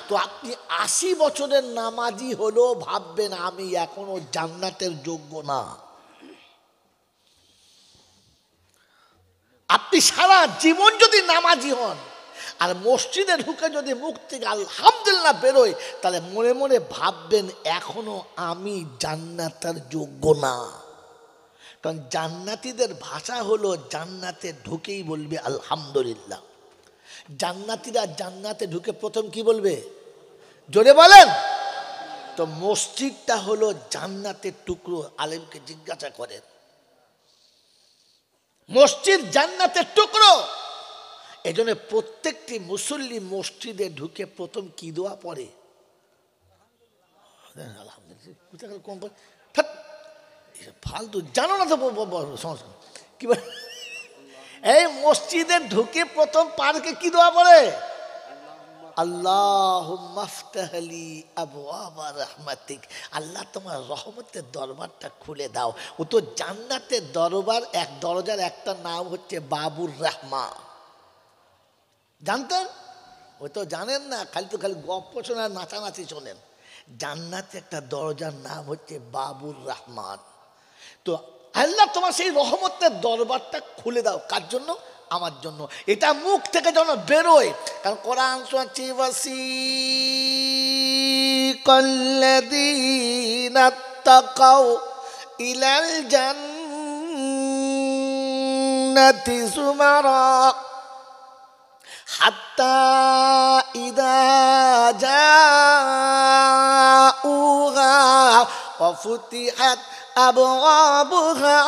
তো আপনি 80 বছরের নামাজি হলেও ভাববেন আমি এখনো জান্নাতের যোগ্য না। আপনি সারা জীবন যদি নামাজি হন আর মসজিদে ঢুকে যদি মুখ থেকে আলহামদুলিল্লাহ বেরোয়, তাহলে মনে মনে ভাববেন এখনো আমি জান্নাতের যোগ্য না। কারণ জান্নাতীদের ভাষা হলো জান্নাতে ঢুকেই বলবে আলহামদুলিল্লাহ। জান্নাতীরা জান্নাতে ঢুকে প্রথম কি বলবে? জোরে বলেন। তো মসজিদটা হলো জান্নাতের টুকরো। আলেমকে জিজ্ঞাসা করেন, মসজিদ জান্নাতের টুকরো। এই জন্য প্রত্যেকটি মুসল্লি মসজিদে ঢুকে প্রথম কি দোয়া পড়ে? আলহামদুলিল্লাহ। ফালতু জানো না তো সংস্কার কি বলে? এই মসজিদে ঢুকে প্রথম পার্কে কি দোয়া পড়ে? আল্লাহুম্মা আফতাহলি আবওয়াবা রাহমাতিক, আল্লাহ তোমার রহমতের দরবারটা খুলে দাও। ও তো জান্নাতের দরবার, এক দরজার একটা নাম হচ্ছে বাবুর রহমা। জানতেন? ওই তো জানেন না, খালি গপ্প শোনেন, নাচানাচি শোনেন। জান্নাতে একটা দরজার নাম হচ্ছে বাবুর রহমান। তো আল্লাহ তোমার সেই রহমতের দরবারটা খুলে দাও। কার জন্য? আমার জন্য। এটা মুখ থেকে যেন বেরোয়। কারণ কোরআন শুনছি, ওয়াসিকাল্লাযীনা তাকাউ ইলাল জান্নাতি যুমারা হাত্তা ইযা জাউহা ওয়া ফুতিহাত أبوابها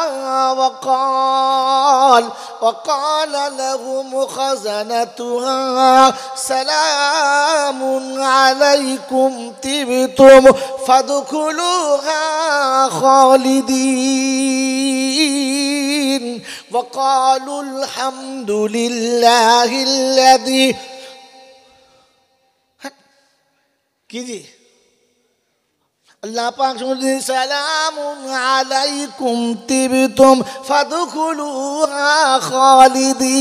وقال لهم خزنتها سلام عليكم طبتم فادخلوها خالدين وقالوا الحمد لله الذي كذي আল্লাহ পাক শুনলেন সালামুন আলাইকুম তিবতুম ফাদখুলুহা খালিদিন।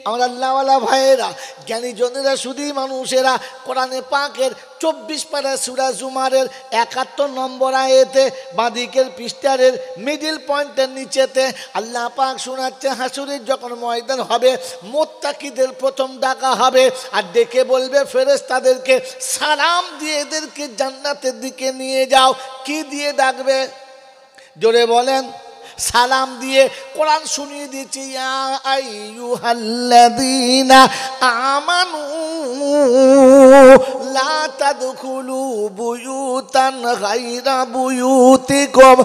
আমার আল্লাহওয়ালা ভাইয়েরা, জ্ঞানী জনেরা, শুধু মানুষেরা, কোরআনে পাকের 24 পারা সূরা জুমারের 71 নম্বর আয়াতে বাঁদিকের পৃষ্ঠারের মিডিল পয়েন্টের নিচেতে আল্লাহ পাক শোনাচ্ছে, হাসুরের যখন ময়দান হবে মুত্তাকিদের প্রথম ডাকা হবে, আর ডেকে বলবে ফেরেশতাদেরকে সালাম দিয়ে এদেরকে জান্নাতের দিকে নিয়ে যাও। কি দিয়ে ডাকবে? জোরে বলেন। সালাম দিয়ে। কোরআন শুনিয়ে দিয়েছে, ইয়া আইয়ুহাল্লাযীনা আমানু লা তাদখুলু বুয়ুতান গায়রা বুয়ুতিকুম।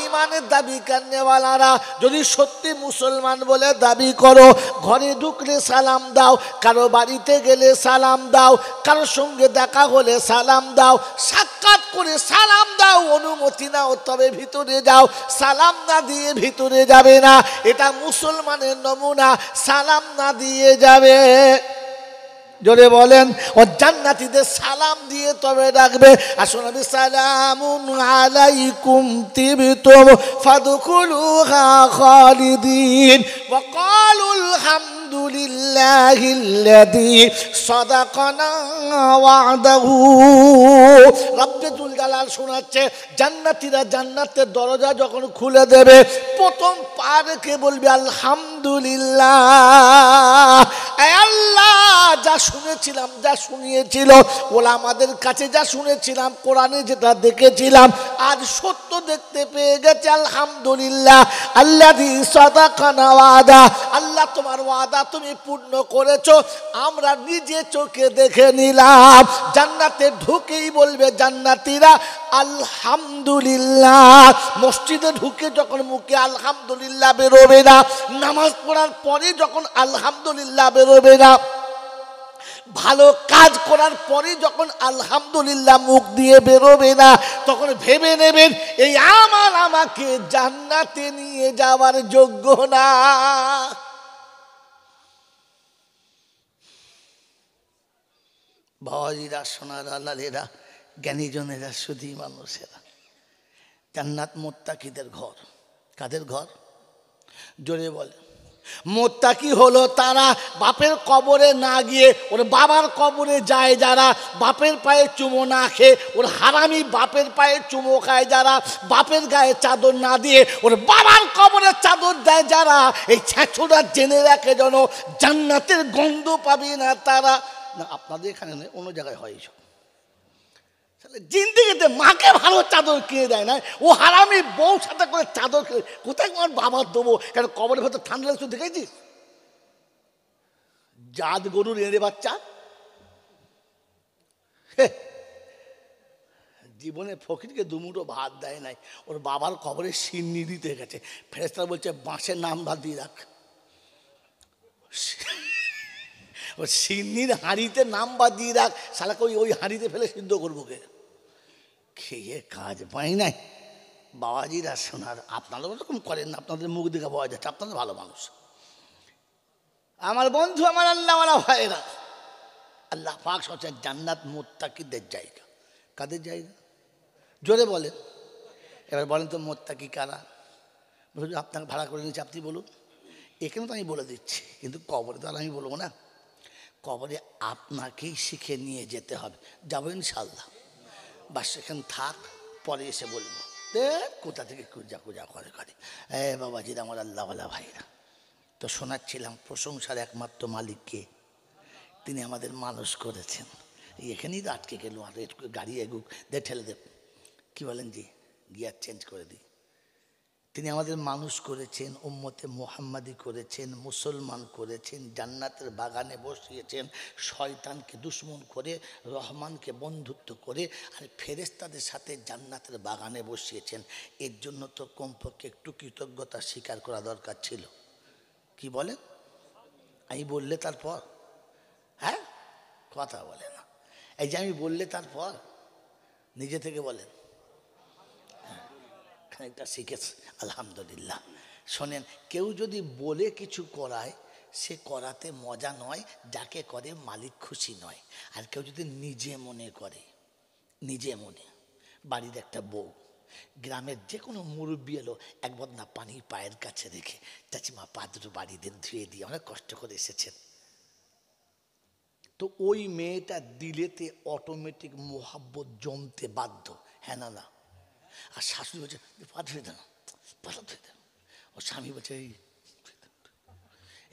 ঈমানের দাবি করনেওয়ালারা, যদি সত্যি মুসলমান বলে দাবি করো, ঘরে ঢুকলে সালাম দাও, কারো বাড়িতে গেলে সালাম দাও, কারোর সঙ্গে দেখা হলে সালাম দাও, সাক্ষাৎ করে সালাম দাও, অনুমতি নাও তবে ভিতরে যাও। সালাম না দিয়ে ভিতরে যাবে না, এটা মুসলমানের নমুনা। সালাম না দিয়ে যাবে। জোরে বলেন। ও জান্নাতীদের সালাম দিয়ে তবে ডাকবে। আসুন নবী সালামুন আলাইকুম তিবতুম ফাদখুলুহা খালিদিন ওয়া ক্বালুল হামদুলিল্লাহিল্লাযী সাদাকানা ওয়া'দাহু। রব্বুল জালাল শোনাচ্ছে, জান্নাতীরা জান্নাতের দরজা যখন খুলে দেবে প্রথম পা রেখে বলবে আলহামদুলিল্লাহ, আল্লাহ যা শুনেছিলাম, যা শুনিয়েছিল ওলামাদের কাছে, যা শুনেছিলাম কোরআনে যেটা দেখেছিলাম, আজ সত্য দেখতে পেয়ে গেছে। আলহামদুলিল্লাহ আল্লাযী সাদাকানা ওয়াদা, আল্লাহ তোমার ওয়াদা তুমি পূর্ণ করেছো, আমরা নিজে চোখে দেখে নিলাম। জান্নাতে ঢুকেই বলবে জান্নাতীরা আলহামদুলিল্লাহ। মসজিদে ঢুকে যখন মুখে আলহামদুলিল্লাহ বেরোবে না, নামাজ পড়ার পরে যখন আলহামদুলিল্লাহ বেরোবে না, ভালো কাজ করার পরে যখন আলহামদুলিল্লাহ মুখ দিয়ে বেরোবে না, তখন ভেবে নেবেন এই আমল আমাকে জান্নাতে নিয়ে যাওয়ার যোগ্য না। বাবাজিরা, সোনার আলালেরা, জ্ঞানীজনেরা, শুধু মানুষেরা, জান্নাত মুত্তাকিদের ঘর। কাদের ঘর? জোরে বলে। মুত্তাকি হলো তারা বাপের কবরে না গিয়ে ওর বাবার কবরে যায় যারা, বাপের পায়ে চুমো না খেয়ে ওর হারামি বাপের পায়ে চুমো খায় যারা, বাপের গায়ে চাদর না দিয়ে ওর বাবার কবরে চাদর দেয় যারা, এই ছেঁচোরা জেনে রাখে যেন জান্নাতের গন্ধ পাবে না তারা। না, আপনাদের এখানে নয়, অন্য জায়গায় হয় এইসব। জিন্দিগিতে মাকে ভালো চাদর কিনে দেয় না, ও হারামি বউ সাথে করে চাদর কিনে কোথায় আমার বাবার দেবো? কেন কবরের ভেতর ঠান্ডা লাগছে দেখেছিস? জাত গরুর এঁড়ে বাচ্চা, জীবনে ফকিরকে দুমুঠো ভাত দেয় নাই, ওর বাবার কবরে সিন্নি দিতে গেছে, ফেরেশতারা বলছে বাঁশের নাম বাদ দিয়ে রাখ। ও সিন্নির হাঁড়িতে নাম বাদ দিয়ে রাখ, শালাকে ওই হাঁড়িতে ফেলে সিদ্ধ করবো কে? খেয়ে কাজ পাই নাই। বাবাজিরা, শোনার আপনারা ওরকম করেন না, আপনাদের মুখ দেখে পাওয়া যাচ্ছে আপনাদের ভালো মানুষ। আমার বন্ধু, আমার আল্লাহওয়ালা ভাইরা, আল্লাহ পাক হচ্ছে জান্নাত মুত্তাকিদের জায়গা। কাদের জায়গা? জোরে বলেন। এবার বলেন তো মুত্তাকি কারা? বলুন, আপনাকে ভাড়া করে নিচ্ছি, আপনি বলুন। এখানে তো আমি বলে দিচ্ছি, কিন্তু কবরে তো আর আমি বলবো না। কবরে আপনাকেই শিখে নিয়ে যেতে হবে। যাবো ইনশাল্লাহ, বাস সেখানে থাক, পরে এসে বলবো। কোথা থেকে কুজা করে বাবাজিরা, আমার আল্লাহওয়ালা ভাইরা, তো শোনাচ্ছিলাম প্রশংসার একমাত্র মালিককে, তিনি আমাদের মানুষ করেছেন। এখানেই তো আটকে গেল, আর গাড়ি এগুক দে ঠেলে দেব, কী বলেন জি, গিয়ার চেঞ্জ করে দিই। তিনি আমাদের মানুষ করেছেন, উম্মতে মুহাম্মাদি করেছেন, মুসলমান করেছেন, জান্নাতের বাগানে বসিয়েছেন, শয়তানকে দুশ্মন করে রহমানকে বন্ধুত্ব করে, আর ফেরেশতাদের সাথে জান্নাতের বাগানে বসিয়েছেন। এর জন্য তো কমপক্ষে একটু কৃতজ্ঞতা স্বীকার করা দরকার ছিল। কি বলেন? আমি বললে তারপর, হ্যাঁ কথা বলে না, এই যে আমি বললে তারপর নিজে থেকে বলেন খানিকটা শিখেছে আলহামদুলিল্লাহ। শোনেন, কেউ যদি বলে কিছু করায়, সে করাতে মজা নয়, যাকে করে মালিক খুশি নয়। আর কেউ যদি নিজে মনে করে, নিজে মনে, বাড়ির একটা বউ গ্রামের যে কোনো মুরব্বী এলো, এক বদনা পানি পায়ের কাছে রেখে, চাচিমা পা দুটো বাড়ি দিন, ধুয়ে দিয়ে, অনেক কষ্ট করে এসেছেন, তো ওই মেয়েটা দিলেতে অটোমেটিক মোহাব্বত জমতে বাধ্য, হ্যাঁ না? না। আর শাশুড়ি বলছে পা ধুয়ে দেন, পাটা ধুয়ে দেন। ও স্বামী বলছে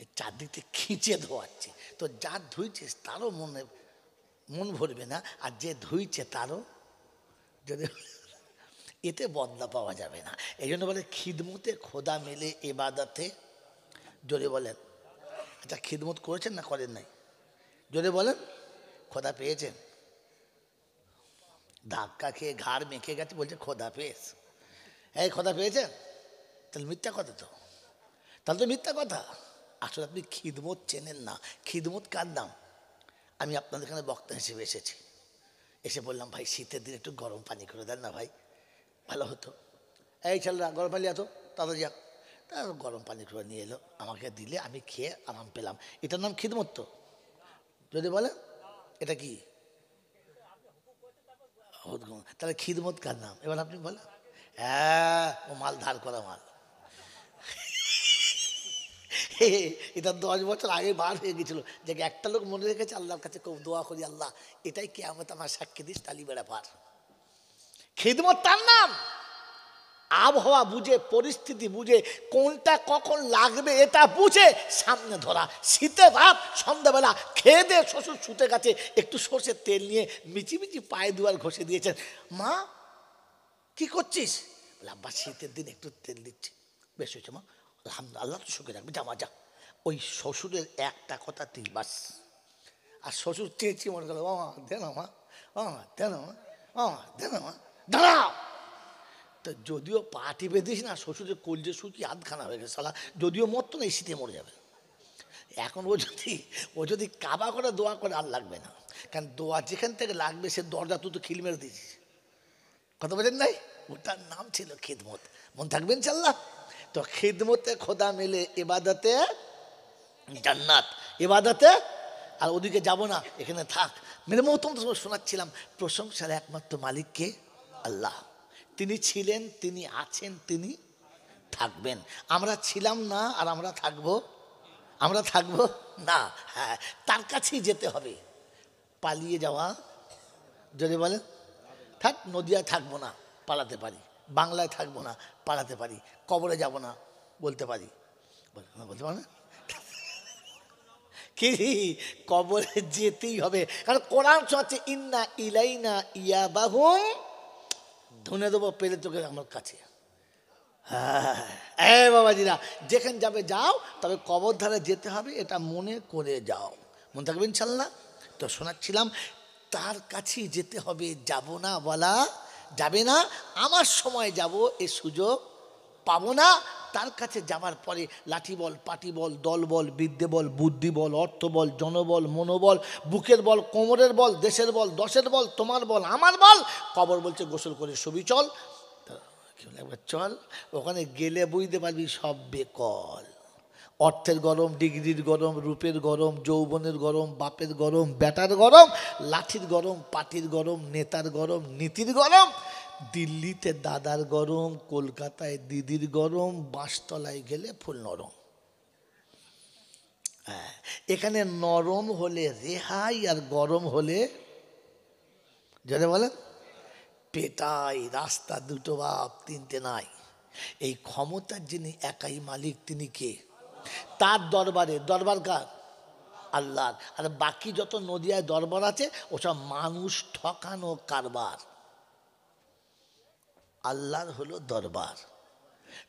এই চারদিকে খিঁচে ধোয়াচ্ছে, তো যার ধুইছে তারও মন ভরবে না, আর যে ধুইছে তারও যদি, এতে বদলা পাওয়া যাবে না। এই জন্য বলে খিদমতে খোদা মেলে এবাদতে। জোরে বলেন। আচ্ছা, খিদমত করেছেন না করেন নাই? জোরে বলেন। খোদা পেয়েছেন? ধাক্কা খেয়ে ঘাড় মেখে গেছে, বলছে খোদা পেয়েছে। এই খোদা পেয়েছেন? তাহলে মিথ্যা কথা তো, তাহলে তো মিথ্যা কথা। আসলে আপনি খিদমত চেনেন না। খিদমত কার নাম? আমি আপনাদের এখানে বক্তা হিসেবে এসেছি, এসে বললাম ভাই শীতের দিন একটু গরম পানি করে দেন না ভাই, ভালো হতো। এই ছেলেরা গরম পানি এত তাড়াতাড়ি যাক, তার গরম পানি করে নিয়ে এলো, আমাকে দিলে, আমি খেয়ে আরাম পেলাম। এটার নাম খিদমত তো? যদি বলেন এটা কি? তাহলে খিদমত কার নাম? এবার আপনি বলেন। হ্যাঁ, ও মাল ধার করা মাল। এটা 10 বছর আগে বার হয়ে গেছিল, যে একটা লোক মনে রেখেছে, আল্লাহর কাছে খুব দোয়া করি, আল্লাহ এটাই কিয়ামত আমার সাক্ষী দিস, তালি বেড়া পার। খিদমত তার নাম। আবহাওয়া বুঝে, পরিস্থিতি বুঝে, কোনটা কখন লাগবে এটা বুঝে সামনে ধরা। শীতের রাত, সন্ধ্যাবেলা খেয়ে দিয়ে শ্বশুর ছুটে গেছে, একটু সর্ষের তেল নিয়ে মিচিমিচি পায়ে দুয়ার ঘষে দিয়েছেন। মা কি করছিস? আব্বা শীতের দিন একটু তেল দিচ্ছি। বেশ হয়েছে মা, আল্লাহ তো সুখে রাখবে, জামা যা। ওই শ্বশুরের একটা কথা তুই বাস। আর শ্বশুর চেয়েছি মনে করলো, ও দেন মা, ও দেন মা, ও দেন মা, দাঁড়াও। তো যদিও পা টিপে দিস না, শ্বশুরের কলজে শুকিয়ে আধখানা হয়ে গেছে শালা, যদিও মরতো না, এই শীতে মরে যাবে। এখন ও যদি কাবা করে দোয়া করে আর লাগবে না, কারণ দোয়া যেখান থেকে লাগবে সে দরজা তুই তো খিল মেরে দিয়েছিস। কথা বলেন নাই? ওটার নাম ছিল খিদমত। মন থাকবেন ইনশাল্লাহ। তো খিদমতে খোদা মেলে, ইবাদতে জান্নাত, ইবাদতে। আর ওদিকে যাব না, এখানে থাক। মেরে মহতম তো শোনাচ্ছিলাম, প্রশংসার একমাত্র মালিককে আল্লাহ। তিনি ছিলেন, তিনি আছেন, তিনি থাকবেন। আমরা ছিলাম না আর আমরা থাকবো না। হ্যাঁ, তার কাছেই যেতে হবে। পালিয়ে যাওয়া, যদি বলেন থাক, নদিয়ায় থাকবো না, পালাতে পারি। বাংলায় থাকবো না, পালাতে পারি। কবরে যাব না, বলতে পারি। বলতে পারো না কি? কবরে যেতেই হবে, কারণ কোরআন শোনাচ্ছে ইন্না ইলাইনা ইয়াবাহুম, ধনে দেবো পেলে তোকে আমার কাছে। হ্যাঁ বাবাজিরা, যেখানে যাবে যাও, তবে কবর ধারে যেতে হবে, এটা মনে করে যাও। মনে থাকবে ইনশাল্লাহ। তো শোনাচ্ছিলাম, তার কাছেই যেতে হবে, যাব না বলা যাবে না। আমার সময় যাব, এ সুযোগ পাবো না। তার কাছে যাওয়ার পরে লাঠি বল, পাটি বল, দল বল, বিদ্যে বল, বুদ্ধি বল, অর্থ বল, জনবল, মনোবল, বুকের বল, কোমরের বল, দেশের বল, দশের বল, তোমার বল, আমার বল। কবর বলছে গোসল করে ছবি চল। চল, ওখানে গেলে বুঝতে পারবি সব বেকল। অর্থের গরম, ডিগ্রির গরম, রূপের গরম, যৌবনের গরম, বাপের গরম, বেটার গরম, লাঠির গরম, পাটির গরম, নেতার গরম, নীতির গরম। দিল্লিতে দাদার গরম, কলকাতায় দিদির গরম, বাঁশতলায় গেলে ফুল নরম। হ্যাঁ, এখানে নরম হলে রেহাই, আর গরম হলে যদি বলেন পেটাই। রাস্তা দুটো বাপ, তিনটে নাই। এই ক্ষমতার যিনি একাই মালিক, তিনি কে? তার দরবারে, দরবার কার? আল্লাহর। আর বাকি যত নদিয়ায় দরবার আছে, ওসব মানুষ ঠকানো কারবার। আল্লাহর হলো দরবার।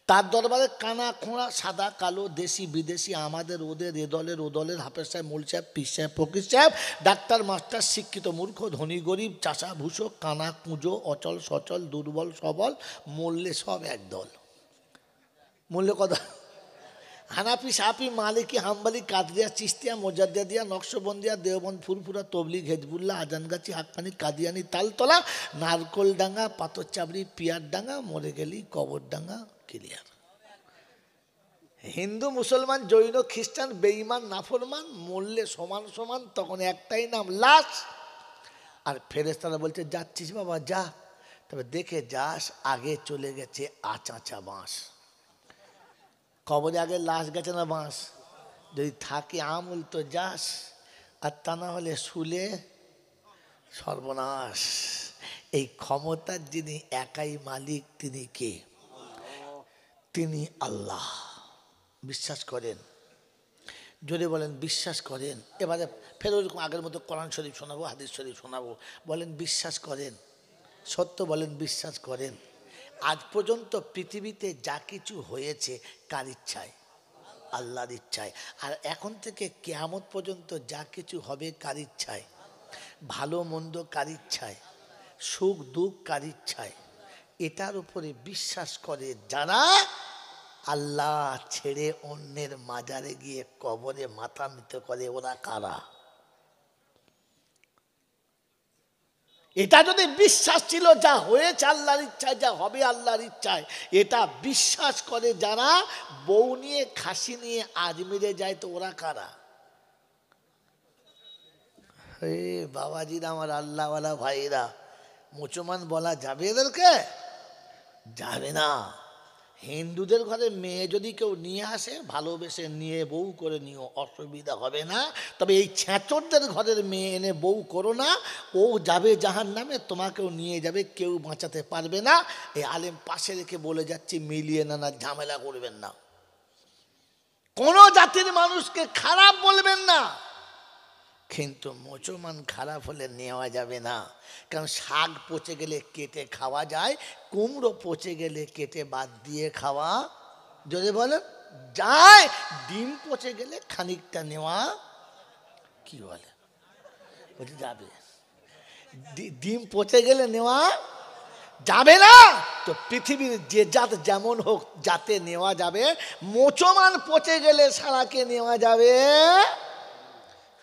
তার দরবারে কানা খোঁড়া, সাদা কালো, দেশি বিদেশি, আমাদের ওদের, এ দলের ও দলের, হাফেজ সাহেব, মোল সাহেব, পীর সাহেব, ফকির সাহেব, ডাক্তার মাস্টার, শিক্ষিত মূর্খ, ধনী গরিব, চাষা ভুষো, কানা কুঁজো, অচল সচল, দুর্বল সবল, মূল্যে সব একদল। মূল্য কথা, হানাফি, সাফি, মালিকি, হাম্বালি, কাদরিয়া, চিস্তিয়া, মোজাদ্দেদিয়া, নকশবন্দিয়া, দেওবন্দ, ফুরফুরা, তবলিগ, হেজবুল্লাহ, আজানগাছি, হাক্কানি, কাদিয়ানি, তালতলা, নারকোলডাঙ্গা, পাথরচাবড়ি, পিয়ারডাঙ্গা, মরে গেলি কবরডাঙ্গা, ক্লিয়ার। হিন্দু, মুসলমান, জৈন, খ্রিস্টান, বেঈমান, নাফরমান, মরলে সমান সমান, তখন একটাই নাম, লাশ। আর ফেরেশতারা বলছে, যাচ্ছিস বাবা যা, তবে দেখে যাস, আগে চলে গেছে আচাঁচা বাঁশ। কবরে আগে লাশ গেছে না বাঁশ? যদি থাকে আমল তো যাস, আর তা না হলে শুলে সর্বনাশ। এই ক্ষমতার যিনি একাই মালিক, তিনি কে? তিনি আল্লাহ। বিশ্বাস করেন? যদি বলেন বিশ্বাস করেন, এবারে ফের ওইরকম আগের মতো কোরআন শরীফ শোনাবো, হাদিস শরীফ শোনাবো। বলেন বিশ্বাস করেন? সত্য বলেন, বিশ্বাস করেন? আজ পর্যন্ত পৃথিবীতে যা কিছু হয়েছে কার ইচ্ছায়? আল্লাহর ইচ্ছায়। আর এখন থেকে কিয়ামত পর্যন্ত যা কিছু হবে কার ইচ্ছায়? ভালো মন্দ কার ইচ্ছায়? সুখ দুঃখ কার ইচ্ছায়? এটার উপরে বিশ্বাস করে যারা, আল্লাহ ছেড়ে অন্যের মাজারে গিয়ে কবরে মাথা নত করে, ওরা কারা? এটা যদি বিশ্বাস ছিল যা হয়েছে আল্লাহর ইচ্ছায়, যা হবে আল্লাহর ইচ্ছায়, এটা বিশ্বাস করে যারা বউ নিয়ে খাসি নিয়ে আজমিরে যায়, তো ওরা কারা? হে বাবাজিরা, আমার আল্লাহওয়ালা ভাইরা, মুসলমান বলা যাবে এদেরকে? যাবে না। হিন্দুদের ঘরে মেয়ে যদি কেউ নিয়ে আসে ভালোবেসে নিয়ে বউ করে নিও, অসুবিধা হবে না। তবে এই ছ্যাঁচরদের ঘরের মেয়ে এনে বউ করো না, ও যাবে জাহান্নামে, তোমাকেও নিয়ে যাবে, কেউ বাঁচাতে পারবে না। এই আলেম পাশে রেখে বলে যাচ্ছি, মিলিয়ে না, ঝামেলা করবেন না, কোন জাতির মানুষকে খারাপ বলবেন না, কিন্তু মুসলমান খারাপ হলে নেওয়া যাবে না। কারণ শাক পচে গেলে কেটে খাওয়া যায়, কুমড়ো পচে গেলে কেটে বাদ দিয়ে খাওয়া যদি বলেন যায়, ডিম পচে গেলে খানিকটা নেওয়া কি বলে বলতে যাবে, ডিম পচে গেলে নেওয়া যাবে না। তো পৃথিবীর যে জাত যেমন হোক, যাতে নেওয়া যাবে। মুসলমান পচে গেলে সারাকে নেওয়া যাবে।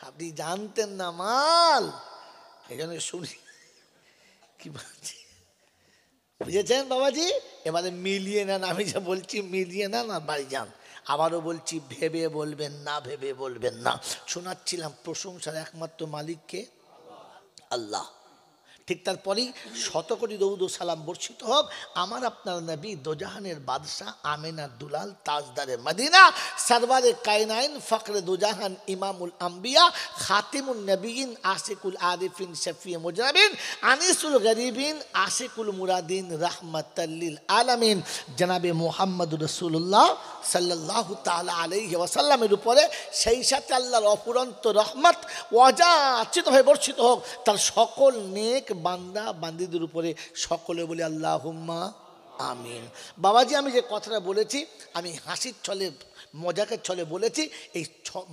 আপনি জানতেন না মাল, এই জন্য শুনি কি বলছি, বুঝেছেন বাবাজি? এবারে মিলিয়ে নেন, আমি যা বলছি মিলিয়ে নেন আর বাড়ি যান। আবারও বলছি, ভেবে বলবেন না, ভেবে বলবেন না। শোনাচ্ছিলাম প্রশংসার একমাত্র মালিককে, আল্লাহ। ঠিক তারপরেই শত কোটি দরুদ ও সালাম বর্ষিত হোক আমার আপনার নবী, দোজাহানের বাদশাহ, আমিনার দুলাল, তাজদারে মদিনা, সরওয়ারে কায়নাইন, ফখরে দোজাহান, ইমামুল আম্বিয়া, খাতিমুন নবীন, আশিকুল আরিফিন, শফিয়ে মুজরাবিন, আনিসুল গরিবিন, আশিকুল মুরাদিন, রাহমাতাল লিল আলামিন, জনাবে মুহাম্মদুর রাসূলুল্লাহ সাল্লাল্লাহু তাআলা আলাইহি ওয়াসাল্লামের উপরে, সেই সাথে আল্লাহর অফুরন্ত রহমত অযাচিতভাবে বর্ষিত হোক তার সকল নেক বান্দা বান্দিদের উপরে, সকলে বলি আল্লাহুম্মা আমিন। বাবাজি, আমি যে কথাটা বলেছি, আমি হাসির ছলে, মজাকের ছলে বলেছি। এই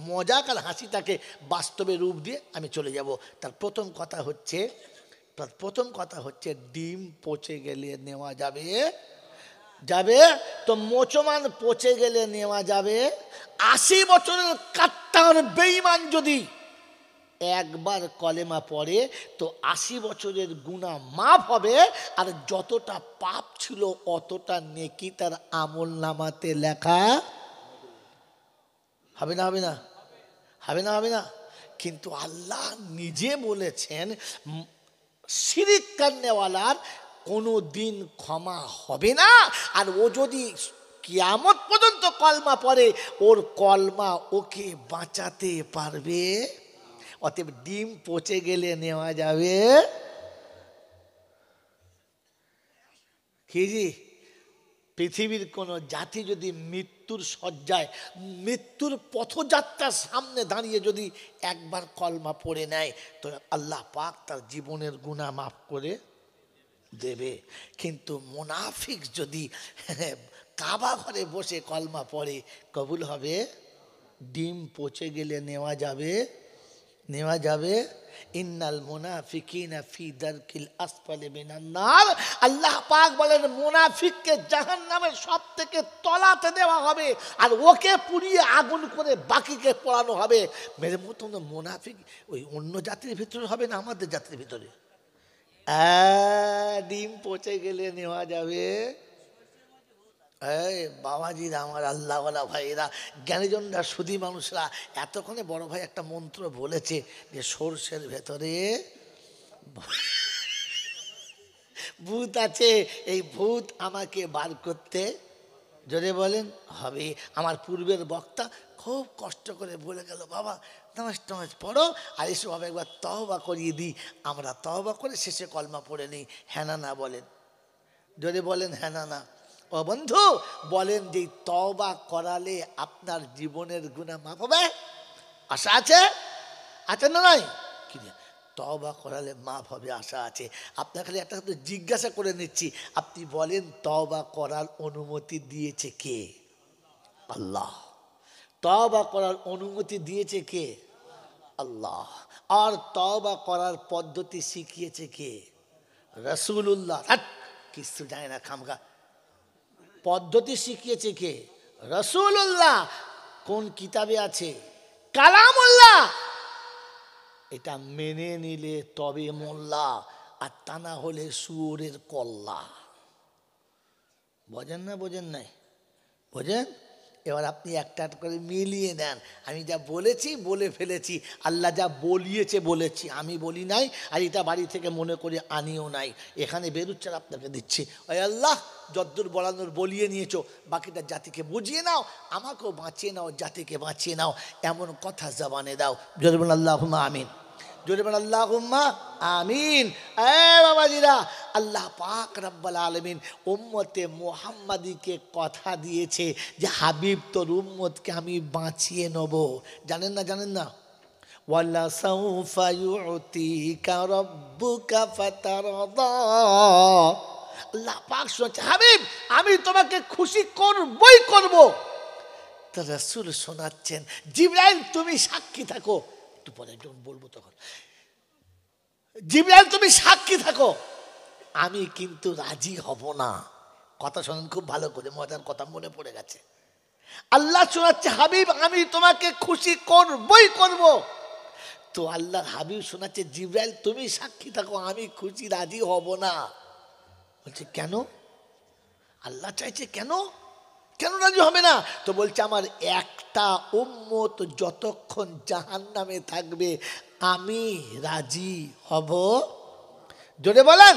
মজাক আর হাসিটাকে বাস্তবে রূপ দিয়ে আমি চলে যাব। তার প্রথম কথা হচ্ছে ডিম পচে গেলে নেওয়া যাবে, যাবে তো মুসলমান পচে গেলে নেওয়া যাবে। 80 বছরের কাট্টার বেঈমান যদি একবার কলেমা পড়ে তো 80 বছরের গুনাহ মাফ হবে, আর যতটা পাপ ছিল অতটা নেকি তার আমল নামাতে লেখা হবে না, হবে না, হবে না, হবে না। কিন্তু আল্লাহ নিজে বলেছেন, শিরিক করনেওয়ালার কোনো দিন ক্ষমা হবে না। আর ও যদি কিয়ামত পর্যন্ত কলমা পড়ে, ওর কলমা ওকে বাঁচাতে পারবে। অতএব ডিম পচে গেলে নেওয়া যাবে কি জি? পৃথিবীর কোন জাতি যদি মৃত্যুর শয্যায়, মৃত্যুর পথযাত্রার সামনে দাঁড়িয়ে যদি একবার কলমা পড়ে নেয়, তো আল্লাহ পাক তার জীবনের গুনাহ মাফ করে দেবে। কিন্তু মুনাফিক যদি কাবা ঘরে বসে কলমা পড়ে, কবুল হবে? ডিম পচে গেলে নেওয়া যাবে, নেওয়া যাবে। ইন্নাল মুনাফিকিনা ফি দারকিল আসফালি মিনান নার। আল্লাহ পাক বলেন, মুনাফিককে জাহান্নামের সবথেকে তলাতে দেওয়া হবে, আর ওকে পুড়িয়ে আগুন করে বাকিকে পোড়ানো হবে। মেরে মতন মুনাফিক ওই অন্য জাতির ভিতরে হবে না, আমাদের জাতির ভিতরে। ডিম পচে গেলে নেওয়া যাবে। এই বাবাজিরা, আমার আল্লাহওয়ালা ভাইরা, জ্ঞানীজনরা, সুধী মানুষরা, এতক্ষণে বড় ভাই একটা মন্ত্র বলেছে যে সর্ষের ভেতরে ভূত আছে, এই ভূত আমাকে বার করতে জোরে বলেন হবে। আমার পূর্বের বক্তা খুব কষ্ট করে বলে গেল, বাবা নামাজ টামাজ পড়ো, আর এসব ভাবে একবার তওবা করিয়ে দিই। আমরা তওবা করে শেষে কলমা পড়ে নিই। হ্যাঁ না বলেন, জোরে বলেন হ্যাঁ না। ও বন্ধু, বলেন যে তওবা করালে আপনার জীবনের গুনাহ মাফ হবে? আশা আছে? আছে না নাই? কি তওবা করালে মাফ হবে, আশা আছে। আপনার খালি একটা জিজ্ঞাসা করে নিচ্ছি, আপনি বলেন তওবা করার অনুমতি দিয়েছে কে? আল্লাহ। তওবা করার অনুমতি দিয়েছে কে? আল্লাহ। আর তওবা করার পদ্ধতি শিখিয়েছে কে? রাসূলুল্লাহ। কিছু জানে না খামখা। পদ্ধতি শিখিয়েছে কে? রাসূলুল্লাহ। কোন কিতাবে আছে? কালামুল্লাহ। এটা মেনে নিলে তবে মোল্লা, আর তা না হলে শুয়োরের কল্লা। বোঝেন না? বোঝেন নাই? বোঝেন? এবার আপনি একটা একটা করে মিলিয়ে নেন। আমি যা বলেছি বলে ফেলেছি, আল্লাহ যা বলিয়েছে বলেছি, আমি বলি নাই, আর এটা বাড়ি থেকে মনে করে আনিও নাই। এখানে বেরুচ্ছেন আপনাকে দিচ্ছি। ওই আল্লাহ যদ্দূর বলানোর বলিয়ে নিয়েছো, বাকিটা জাতিকে বুঝিয়ে নাও, আমাকেও বাঁচিয়ে নাও, জাতিকে বাঁচিয়ে নাও, এমন কথা জবানে দাও। জোরে বলুন আল্লাহুম্মা আমিন, জোরে বলুন আল্লাহুম্মা আমিন। বাবাজিরা, আল্লাহ পাক রব্বুল আলামিন উম্মতে মুহাম্মাদিকে কথা দিয়েছে যে হাবিব তোর উম্মতকে আমি বাঁচিয়ে নেব। জানেন না? জানেন না? ওয়ালা সাউফা ইউতিকা রাব্বুকা ফাতারদা। আল্লাহ পাক শোনাচ্ছে, হাবিব আমি তোমাকে খুশি করবই করব। তো রাসূল শোনাচ্ছেন, জিবরাইল তুমি সাক্ষী থাকো। একটু পরে যখন বলবো তখন, জিবরাইল তুমি সাক্ষী থাকো, আমি কিন্তু রাজি হব না। কথা শোনেন খুব ভালো করে, মজার কথা মনে পড়ে গেছে। আল্লাহ শোনাচ্ছে, হাবিব আমি তোমাকে খুশি করবই করব। তো আল্লাহর হাবিব শোনাচ্ছে, জিবরাইল তুমি সাক্ষী থাকো, আমি খুশি রাজি হব না। বলছে কেন? আল্লাহ চাইছে কেন, কেন রাজি হবে না? তো বলছে আমার একটা উম্মত যতক্ষণ জাহান্নামে থাকবে আমি রাজি হব। জোরে বলেন।